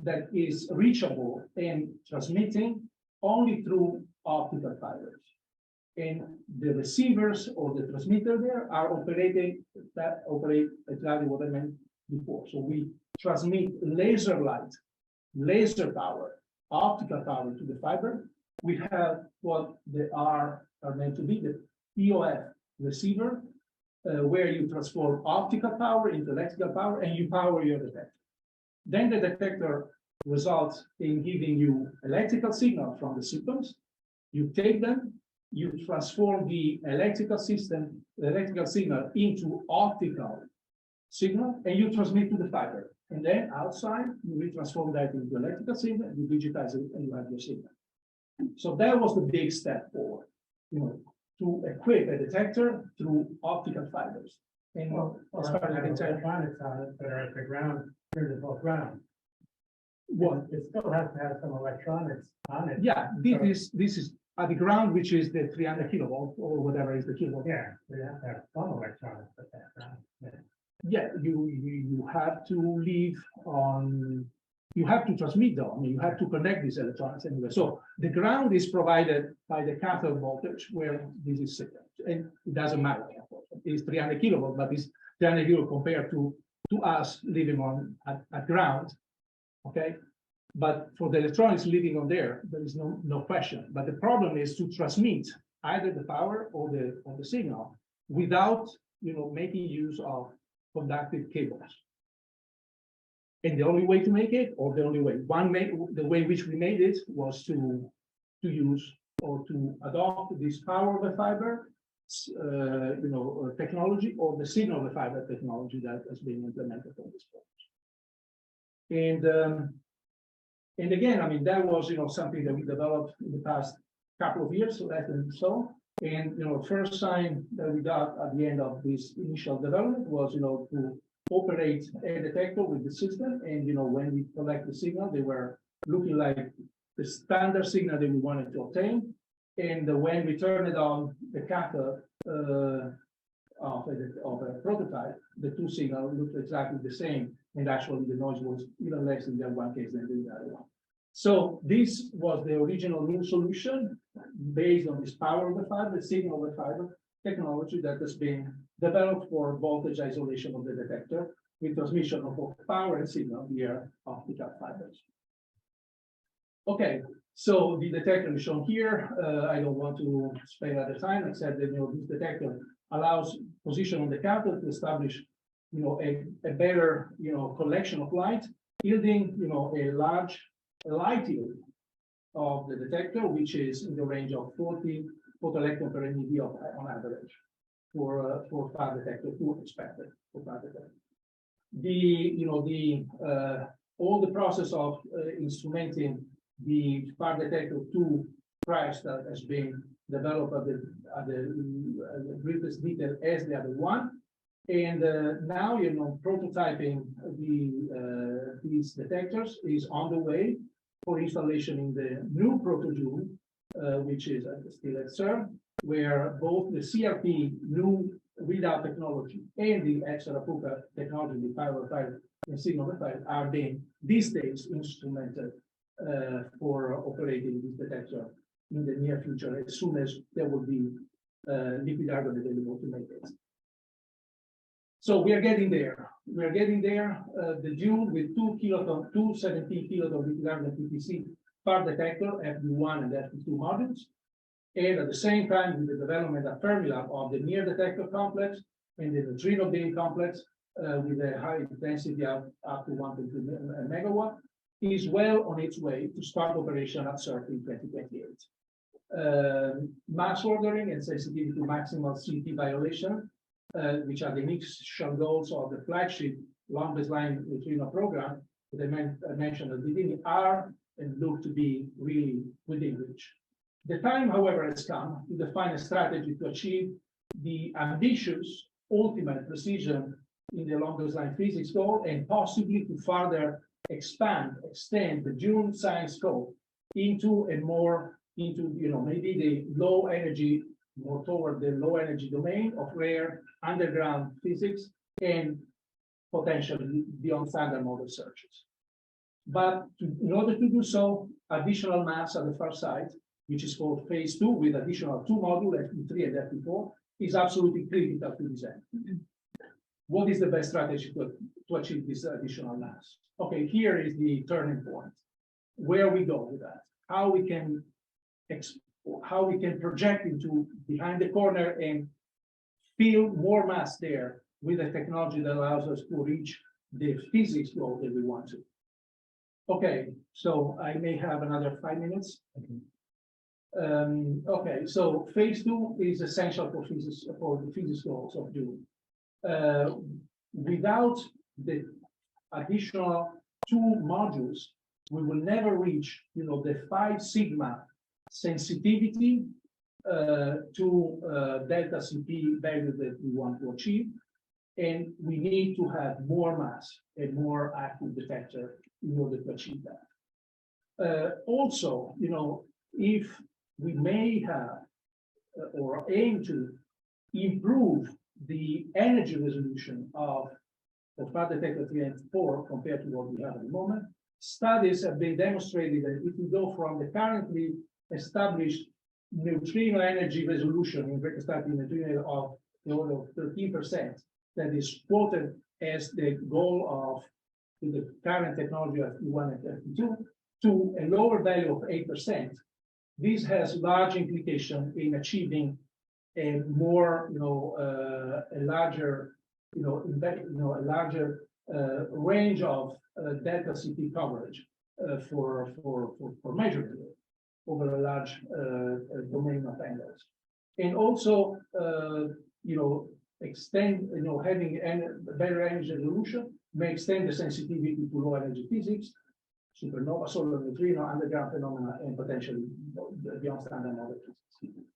that is reachable and transmitting only through optical fibers. And the receivers or the transmitter there are operate exactly what I meant before. So we transmit laser light, laser power, optical power to the fiber. We have what they are meant to be, the EOF receiver, where you transform optical power into electrical power and you power your detector. Then the detector results in giving you electrical signal from the systems. You take them, you transform the electrical system, the electrical signal into optical signal, and you transmit to the fiber. And then outside, you retransform that into electrical signal, you digitize it, and you have your signal. So that was the big step forward, to equip a detector through optical fibers. And as far as I can tell, electronics on it that are at the ground, physical ground. what? It still has to have some electronics on it. Yeah, this is at the ground, which is the 300 kilovolt or whatever is the kilovolt. Yeah, we have to have some electronics at that time. Yeah. Yeah, you have to leave on, you have to transmit them, I mean, you have to connect these electrons anyway. So the ground is provided by the cathode voltage where this is set, and it doesn't matter. It's 300 kilovolt, but it's 300 kilovolt compared to us living on at ground. Okay, but for the electrons living on there is no question. But the problem is to transmit either the power or the signal without making use of conductive cables. And the only way to make it, or the only way, the way which we made it was to use or to adopt this power of the fiber, technology, or the signal of the fiber technology that has been implemented on this project. And again, I mean, that was something that we developed in the past couple of years, less than so. And first sign that we got at the end of this initial development was to operate a detector with the system. And when we collect the signal, they were looking like the standard signal that we wanted to obtain. And when we turned it on the cathode of a prototype, the two signals looked exactly the same. And actually the noise was even less in that one case than in the other one. So this was the original new solution based on this power of the fiber, the signal of the fiber technology that has been developed for voltage isolation of the detector with transmission of both power and signal via optical fibers. Okay, so the detector is shown here. I don't want to spend other time except that this detector allows position on the cathode to establish a better collection of light, yielding a large light yield of the detector, which is in the range of 40 photoelectron per MeV on average for far detector 2 expected for far detector. All the process of instrumenting the far detector 2 price that has been developed at the greatest detail as the other one. And now, prototyping these detectors is on the way for installation in the new proto-DUNE, which is still at CERN, where both the CRP new readout technology and the X-Arapuca technology, the power and signal fiber, are being these days instrumented for operating this detector in the near future, as soon as there will be liquid argon available to make it. So we are getting there. We are getting there. The DUNE with 217 kiloton liquid argon TPC Far Detector, FD1 and FD2 modules. And at the same time, with the development of FERMILAB of the Near Detector Complex and the Neutrino Beam Complex with a high density of up to 1.2 megawatt, is well on its way to start operation at CERN in 2028. Mass ordering and sensitivity to maximal CP violation, which are the initial goals of the flagship long baseline Neutrino program that I mentioned at the beginning, are and look to be really within reach. The time, however, has come to define a strategy to achieve the ambitious ultimate precision in the long baseline physics goal, and possibly to further extend the DUNE science scope into maybe the low energy, more toward the low energy domain of rare underground physics and potentially beyond standard model searches. But in order to do so, additional mass at the far side, which is called phase 2 with additional 2 modules, FP3 and FP4, is absolutely critical to this end. What is the best strategy to achieve this additional mass? Okay, here is the turning point. Where we go with that, how we can project into behind the corner and fill more mass there with a technology that allows us to reach the physics goal that we want to. Okay, so I may have another 5 minutes. Okay, so phase 2 is essential for the physics goals of DUNE. Without the additional 2 modules, we will never reach, the 5 sigma sensitivity to delta CP value that we want to achieve, and we need to have more mass and more active detector in order to achieve that. Also, if we may have or aim to improve the energy resolution of Far Detector 3 and 4 compared to what we have at the moment. Studies have been demonstrated that if we go from the currently established neutrino energy resolution in electrostatic neutrino of the order of 13%, that is quoted as the goal of the current technology of E1 and E2, to a lower value of 8%, this has large implication in achieving a more, a larger, a larger range of delta CP coverage for measuring it over a large domain of angles, and also, extend, having a better energy resolution may extend the sensitivity to low energy physics, supernova, solar neutrino, underground phenomena, and potentially beyond standard model physics.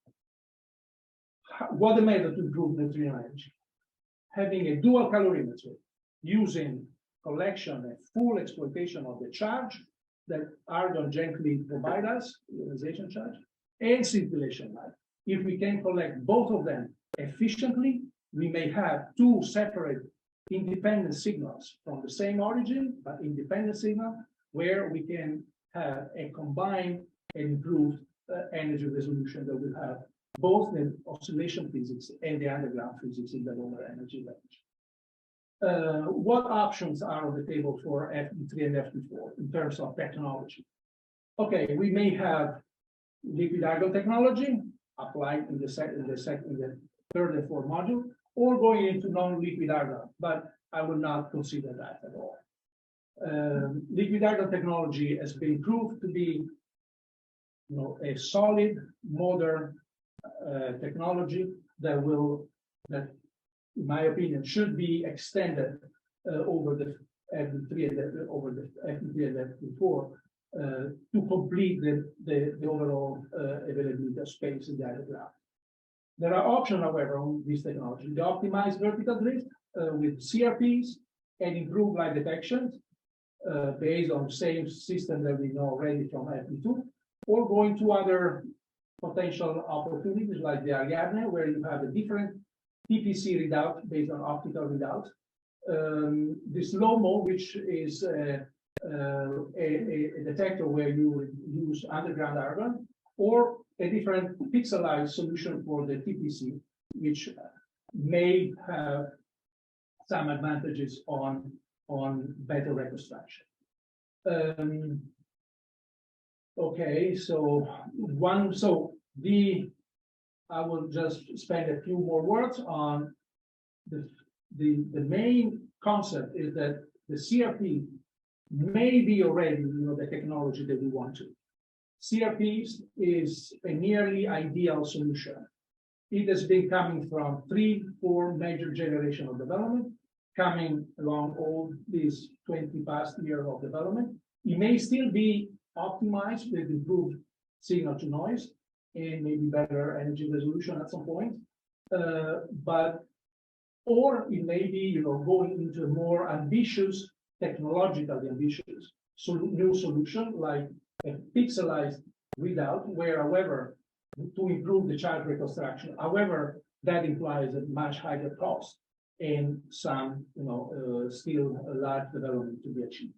What the method to improve neutrino energy? Having a dual calorimetry using collection and full exploitation of the charge that argon gently provide us, ionization charge, and scintillation light. If we can collect both of them efficiently, we may have two separate independent signals from the same origin, but independent signal, where we can have a combined and improved energy resolution that will have both the oscillation physics and the underground physics in the lower energy range. What options are on the table for FE3 and FE4 in terms of technology? Okay, we may have liquid argon technology applied in the third and fourth module, or going into non-liquid argon, but I would not consider that at all. Liquid argon technology has been proved to be, a solid, modern technology that in my opinion, should be extended over the FE3 and FE4 to complete the overall availability of space in the underground. There are options, however, on this technology. The optimized vertical drift with CRPs and improved light detections based on the same system that we know already from FE2, or going to other potential opportunities like the Ariadne, where you have a different TPC readout based on optical readout. This LOMO, which is a detector where you would use underground argon, or a different pixelized solution for the TPC, which may have some advantages on better reconstruction. Okay, I will just spend a few more words on the main concept is that the CRP may be already, the technology that we want to. CRPs is a nearly ideal solution. It has been coming from 3-4 major generations of development, coming along all these 20 past years of development. It may still be optimized with improved signal to noise and maybe better energy resolution at some point, or it may be, going into a more ambitious, technologically ambitious new solution like a pixelized readout, where, however, to improve the charge reconstruction, however, that implies a much higher cost and some, still a large development to be achieved.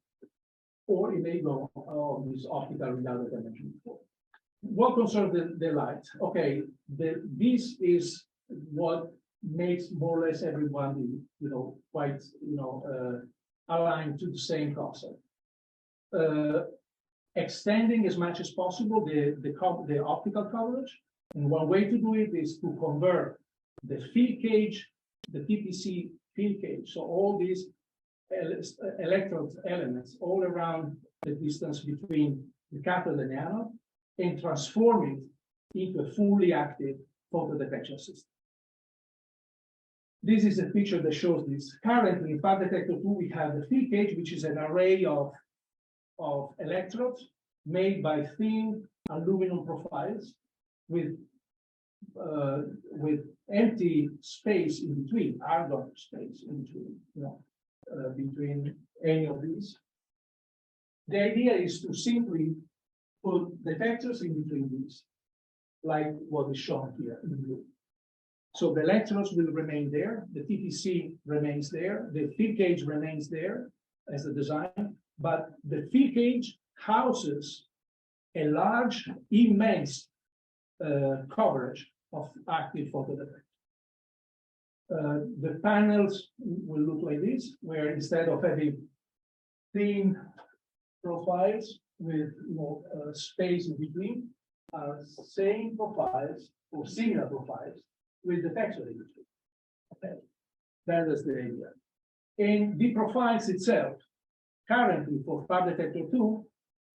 Or it may go on this optical readout that I mentioned before. What concerns the light? Okay, this is what makes more or less everyone, quite, aligned to the same concept. Extending as much as possible the optical coverage. And one way to do it is to convert the field cage, the TPC field cage. So all these electrode elements all around the distance between the cathode and the anode, and transform it into a fully active photo detection system. This is a picture that shows this. Currently, in Far Detector 2, we have the field cage, which is an array of electrodes made by thin aluminum profiles with empty space in between, argon space in between, between any of these. The idea is to simply put detectors in between these like what is shown here in blue. So the electrodes will remain there, the TPC remains there, the field cage remains there as a design, but the field cage houses a large, immense coverage of active photodetector. The panels will look like this, where instead of having thin profiles with space in between, are same profiles or similar profiles with detector in between. Okay, that is the idea. And the profiles itself, currently for Far Detector 2,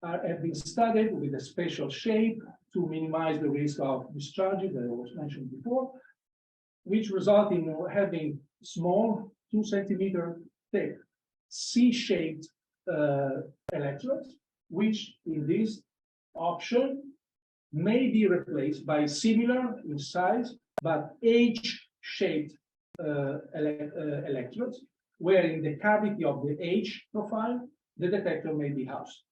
have been studied with a special shape to minimize the risk of discharges that was mentioned before, which result in having small 2 centimeter thick C-shaped electrodes, which in this option may be replaced by similar in size but H-shaped electrodes, where in the cavity of the H profile, the detector may be housed.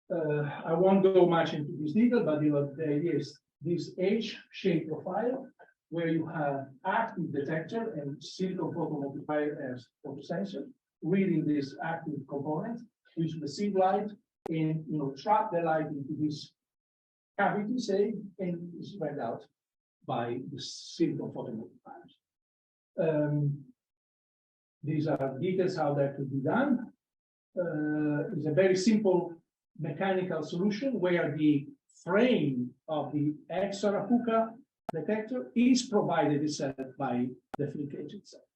I won't go much into this detail, but the idea is this H-shaped profile, where you have active detector and silicon photomultiplier as photosensor, reading this active component, which receive light and trap the light into this cavity, say, and spread out by the silicon photomultipliers. These are details how that could be done. It's a very simple mechanical solution where the frame of the X-Arapuca detector is provided itself by the field cage itself.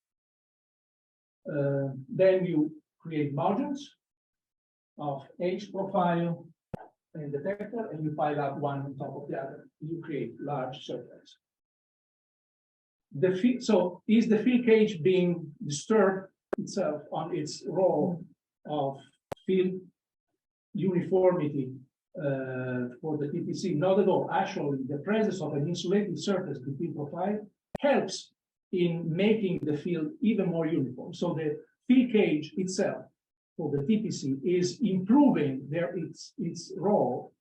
Then you create modules of H profile and detector, and you pile up one on top of the other. You create large circles. So is the field cage being disturbed itself on its role of field uniformity for the TPC? Not at all. Actually, the presence of an insulated surface between profile helps in making the field even more uniform. So the field cage itself for the TPC is improving its role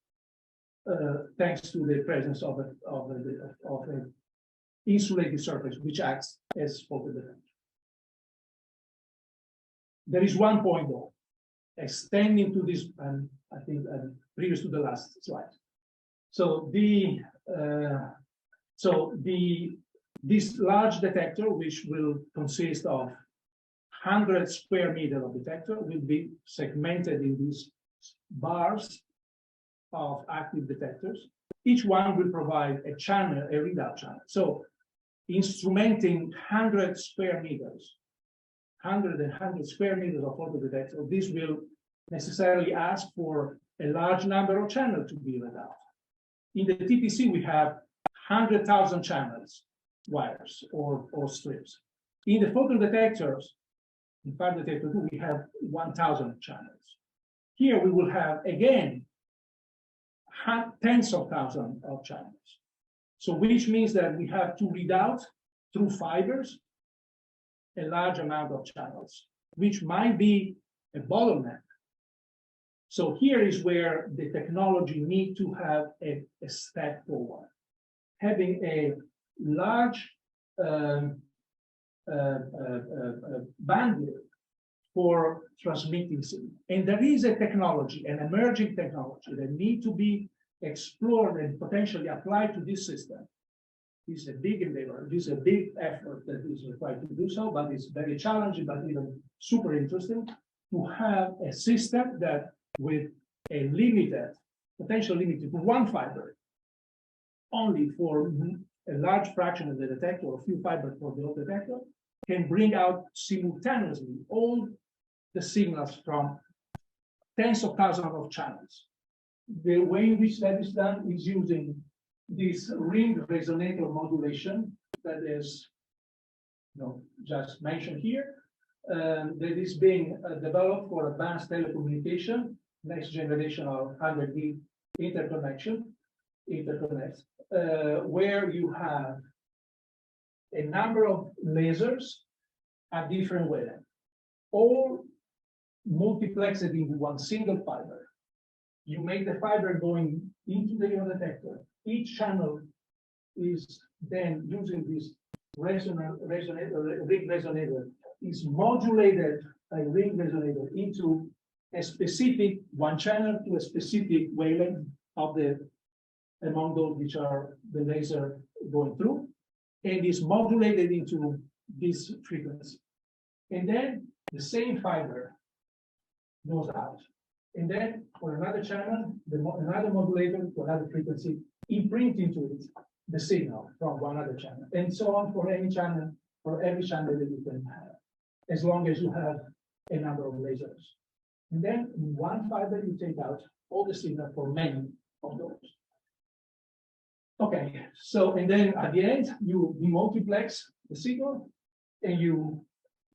thanks to the presence of an insulated surface which acts as photodetector. There is one point though, extending to this, and I think previous to the last slide. So this large detector, which will consist of 100 square meters of detector, will be segmented in these bars of active detectors. Each one will provide a channel, a readout channel. So instrumenting 100 square meters, 100 square meters of photodetector, this will necessarily ask for a large number of channels to be read out. In the TPC, we have 100,000 channels, wires or strips. In the photodetectors, in Far Detector 2, we have 1,000 channels. Here we will have, again, tens of thousands of channels. So which means that we have to read out through fibers a large amount of channels, which might be a bottleneck. So here is where the technology needs to have a step forward. Having a large bandwidth for transmitting signal. And there is a technology, an emerging technology that needs to be explored and potentially applied to this system. This is a big endeavor. This is a big effort that is required to do so, but it's very challenging, but even super interesting to have a system that with a limited, potential limited to one fiber, only for a large fraction of the detector, or a few fibers for the whole detector, can bring out simultaneously all the signals from tens of thousands of channels. The way in which that is done is using this ring resonator modulation that is just mentioned here, that is being developed for advanced telecommunication, next generation of 100G interconnects, where you have a number of lasers at different wavelengths, all multiplexed into one single fiber. You make the fiber going into the detector, each channel is then using this ring resonator is modulated by ring resonator into a specific one channel to a specific wavelength of the among those which are the laser going through, and is modulated into this frequency. And then the same fiber goes out. And then for another channel, another modulator for another frequency, imprint into it the signal from one other channel, and so on for any channel, for every channel that you can have, as long as you have a number of lasers. And then in one fiber, you take out all the signal for many of those. Okay, so, and then at the end, you demultiplex the signal, and you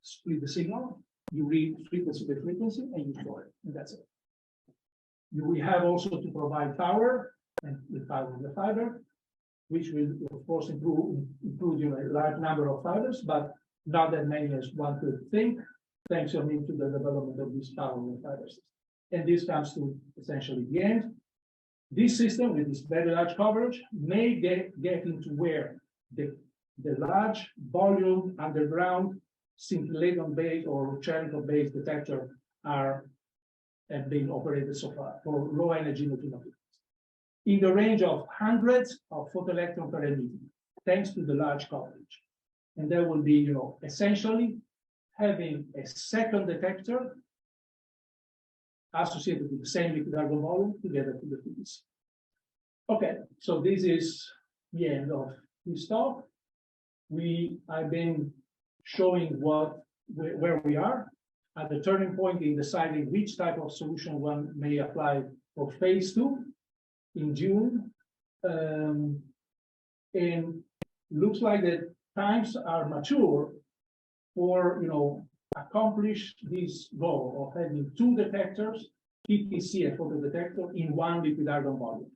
split the signal, you read frequency by frequency, and you store it, and that's it. We have also to provide power, and the power of the fiber, which will, of course, include a large number of fibers, but not that many as one could think, thanks to the development of this power of the fiber system. And this comes to essentially the end. This system, with this very large coverage, may get into where the large volume underground scintillator-based or Cherenkov-based detector have been operated so far for low energy neutrino beams, in the range of hundreds of photoelectron per emitting, thanks to the large coverage. And that will be, essentially having a second detector associated with the same liquid argon volume together to the PDC. Okay, so this is the end of this talk. I've been showing where we are at the turning point in deciding which type of solution one may apply for phase 2 in June. And looks like the times are mature for, accomplish this goal of having 2 detectors, PTC and photodetector, in one liquid argon volume.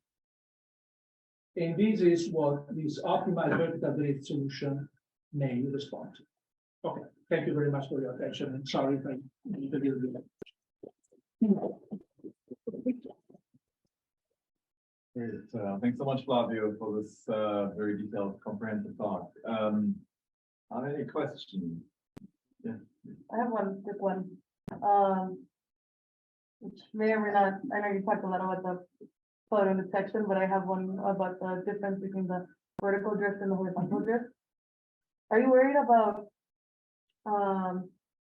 And this is what this optimized vertical drift solution may respond to. Okay, thank you very much for your attention, and sorry if I need a little bit. Great. Thanks so much, Flavio, for this very detailed, comprehensive talk. Are there any questions? Yeah. I have one quick one. Which may or may not, I know you talked a lot about the photo detection, but I have one about the difference between the vertical drift and the horizontal drift. Are you worried about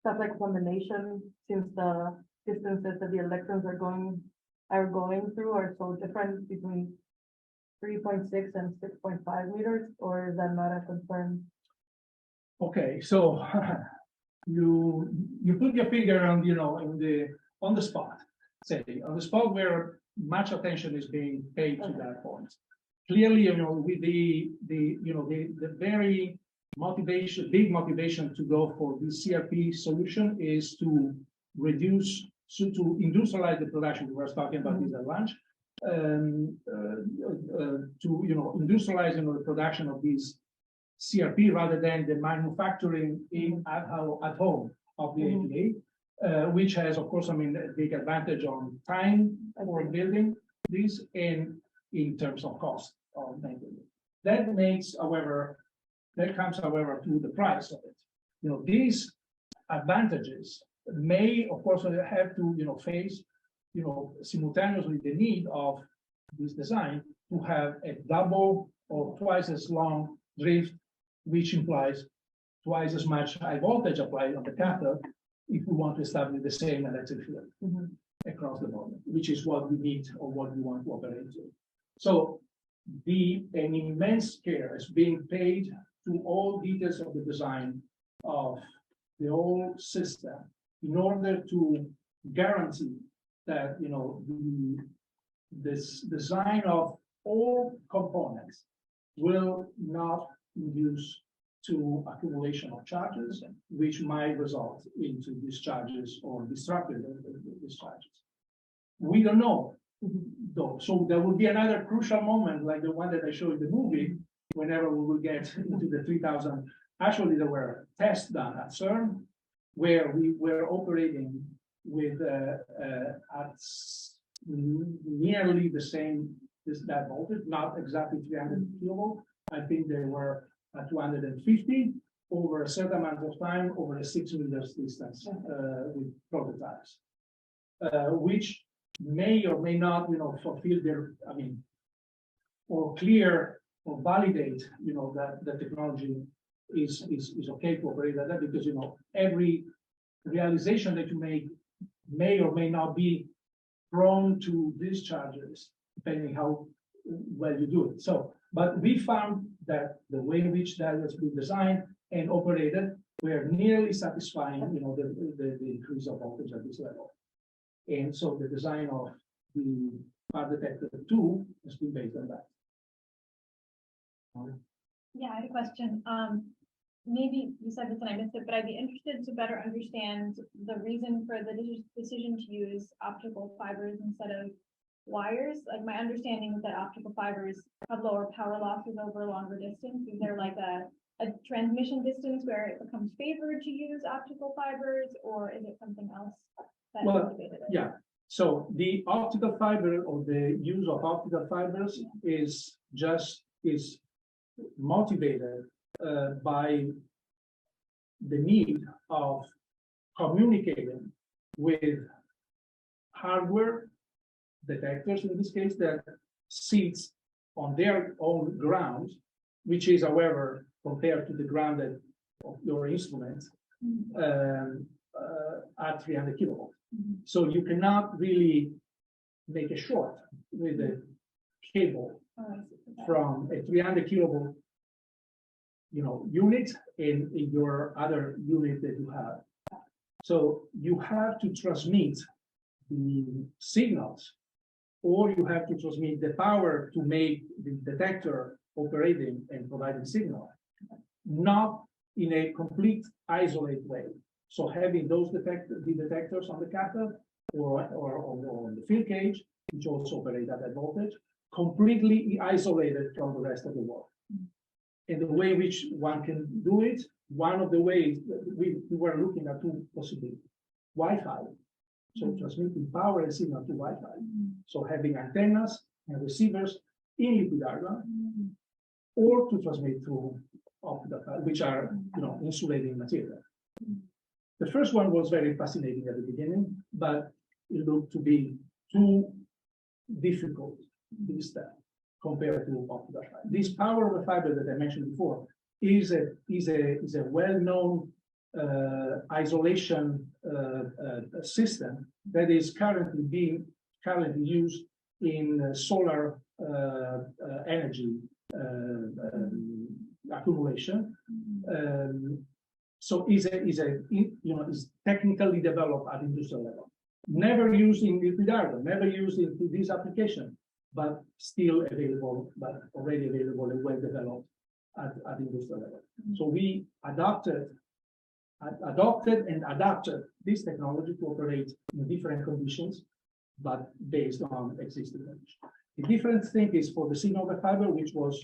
stuff like combination, since the distances that the electrons are going through are so different between 3.6 and 6.5 meters, or is that not a concern? Okay, so you put your finger on, on the spot, say on the spot where much attention is being paid to that point. Clearly, with the very big motivation to go for this CRP solution is to reduce, to industrialize the production. We were talking about this at lunch, to industrialize the production of these CRP rather than the manufacturing at home of the APA, which has, of course, a big advantage on time for building this and in terms of cost of maintenance. That comes, however, to the price of it. These advantages may, of course, have to, face, simultaneously the need of this design to have a double or twice as long drift, which implies twice as much high voltage applied on the cathode if we want to establish the same electric field across the board, which is what we need or what we want to operate to. So an immense care is being paid to all details of the design of the whole system in order to guarantee that this design of all components will not induce to accumulation of charges, which might result into discharges or destructive discharges. We don't know, though. So there will be another crucial moment like the one that I showed in the movie, whenever we will get into the 3000. Actually, there were tests done at CERN where we were operating with at nearly the same that voltage, not exactly 300 kilovolt. I think they were at 250 over a certain amount of time, over a 6 meters distance with prototypes, which may or may not, fulfill their, or clear or validate, that the technology is okay to operate like that, because, every realization that you make may or may not be prone to discharges, depending how well you do it. So, but we found that the way in which that has been designed and operated were nearly satisfying, the increase of voltage at this level. And so the design of the Far Detector 2 has been based on that. Yeah, I had a question. Maybe you said this and I missed it, but I'd be interested to better understand the reason for the decision to use optical fibers instead of wires. Like, my understanding is that optical fibers have lower power losses over a longer distance. Is there like a transmission distance where it becomes favored to use optical fibers, or is it something else that motivated it? Yeah. So the optical fiber, or the use of optical fibers, is motivated by the need of communicating with hardware detectors, in this case, that sits on their own ground, which is, however, compared to the ground of your instrument, at 300 kilovolts. So you cannot really make a short with a cable from a 300 kilovolt, unit in your other unit that you have. So you have to transmit the signals, or you have to transmit the power to make the detector operating and providing signal, not in a complete isolated way. So having those detectors on the cathode or on the field cage, which also operate at that voltage, completely isolated from the rest of the world. And the way which one can do it, one of the ways we were looking at two possibilities: Wi-Fi, so transmitting power and signal to Wi-Fi. So having antennas and receivers in liquid argon, or to transmit through optical fiber, which are insulating material. The first one was very fascinating at the beginning, but it looked to be too difficult this step compared to optical fiber. This power of the fiber that I mentioned before is a well-known isolation system that is currently used in solar energy accumulation. So is technically developed at industrial level, never used in liquid argon, never used in this application, but still available, but already available and well developed at industrial level. So we adopted and adapted this technology to operate in different conditions, but based on existing conditions. The different thing is for the signal of the fiber, which was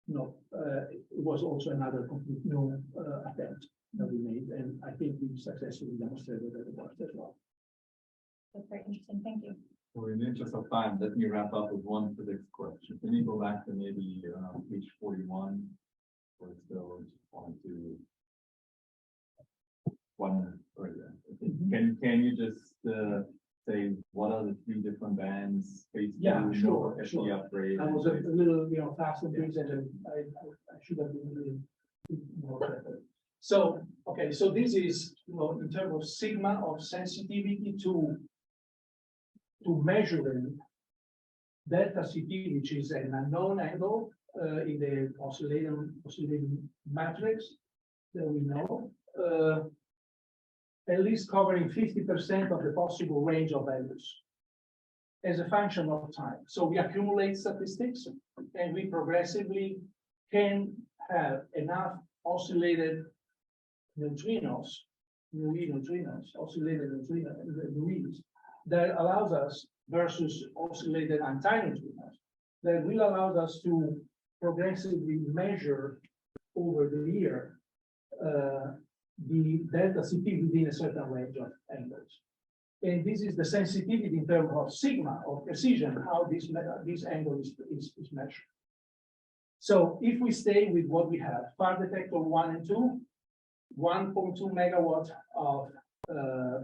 it was also another complete new attempt that we made, and I think we successfully demonstrated that it worked as well. That's very interesting. Thank you. So in the interest of time, let me wrap up with one physics question. Can you go back to maybe page 41, or still want to one further? Can you just say what are the three different bands? Yeah, sure. Upgrade. I was a little fast and things, and I should have been really more careful. So okay, so this is in terms of sigma of sensitivity to measuring delta CP, which is an unknown angle in the oscillating matrix that we know, at least covering 50% of the possible range of values as a function of time. So we accumulate statistics, and we progressively can have enough oscillated neutrinos, oscillated neutrinos, that allows us, versus oscillated antineutrinos, that will allow us to progressively measure over the year the delta CP within a certain range of angles. And this is the sensitivity in terms of sigma, of precision, how this angle is measured. So if we stay with what we have, Far Detector 1 and 2, 1.2 megawatts of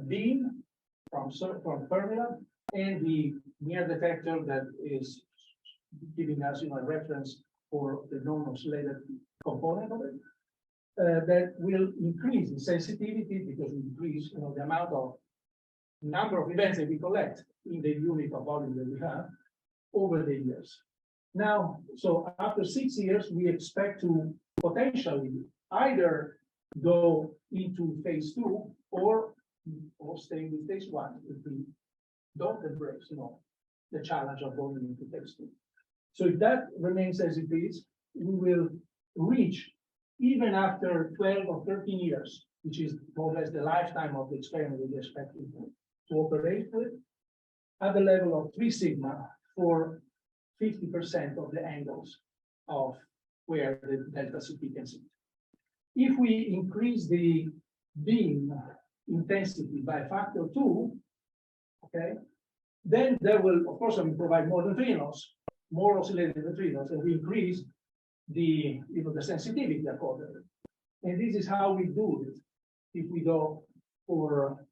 beam from FERMILAB, and the Near Detector that is giving us, a reference for the non-oscillated component of it, that will increase the sensitivity because we increase, the amount of number of events that we collect in the unit of volume that we have over the years. Now, so after 6 years, we expect to potentially either go into phase 2 or stay with phase 1 if we don't embrace, the challenge of going into phase 2. So if that remains as it is, we will reach, even after 12 or 13 years, which is more or less the lifetime of the experiment we expect to operate with, at the level of 3 sigma for 50% of the angles of where the delta CP can sit. If we increase the beam intensity by a factor 2, okay, then there will, of course, provide more neutrinos, more oscillated neutrinos, and we increase the, the sensitivity accordingly. And this is how we do it if we go for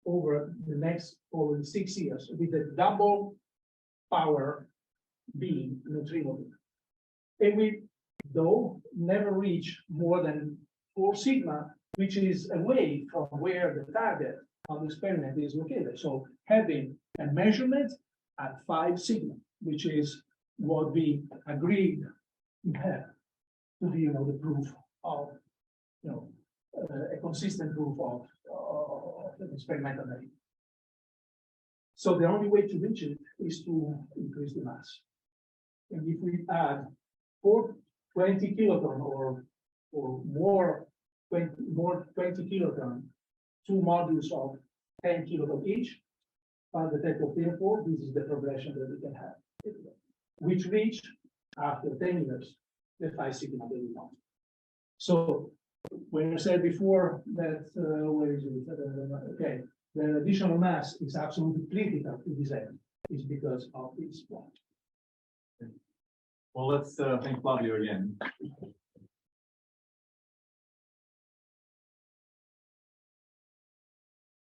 over the next 6 years with a double power beam, neutrino beam. And we, though, never reach more than 4 sigma, which is away from where the target of the experiment is located. So having a measurement at 5 sigma, which is what we agreed to have to be, the proof of, a consistent proof of the experimental method. So the only way to reach it is to increase the mass. And if we add 20 kiloton or more 20 kiloton, 2 modules of 10 kiloton each, Far Detector 3 and 4, this is the progression that we can have, which reach after 10 years the 5 sigma that we want. So when I said before that, where is it? Okay, the additional mass is absolutely critical to this end, is because of this point. Well, let's thank Flavio again.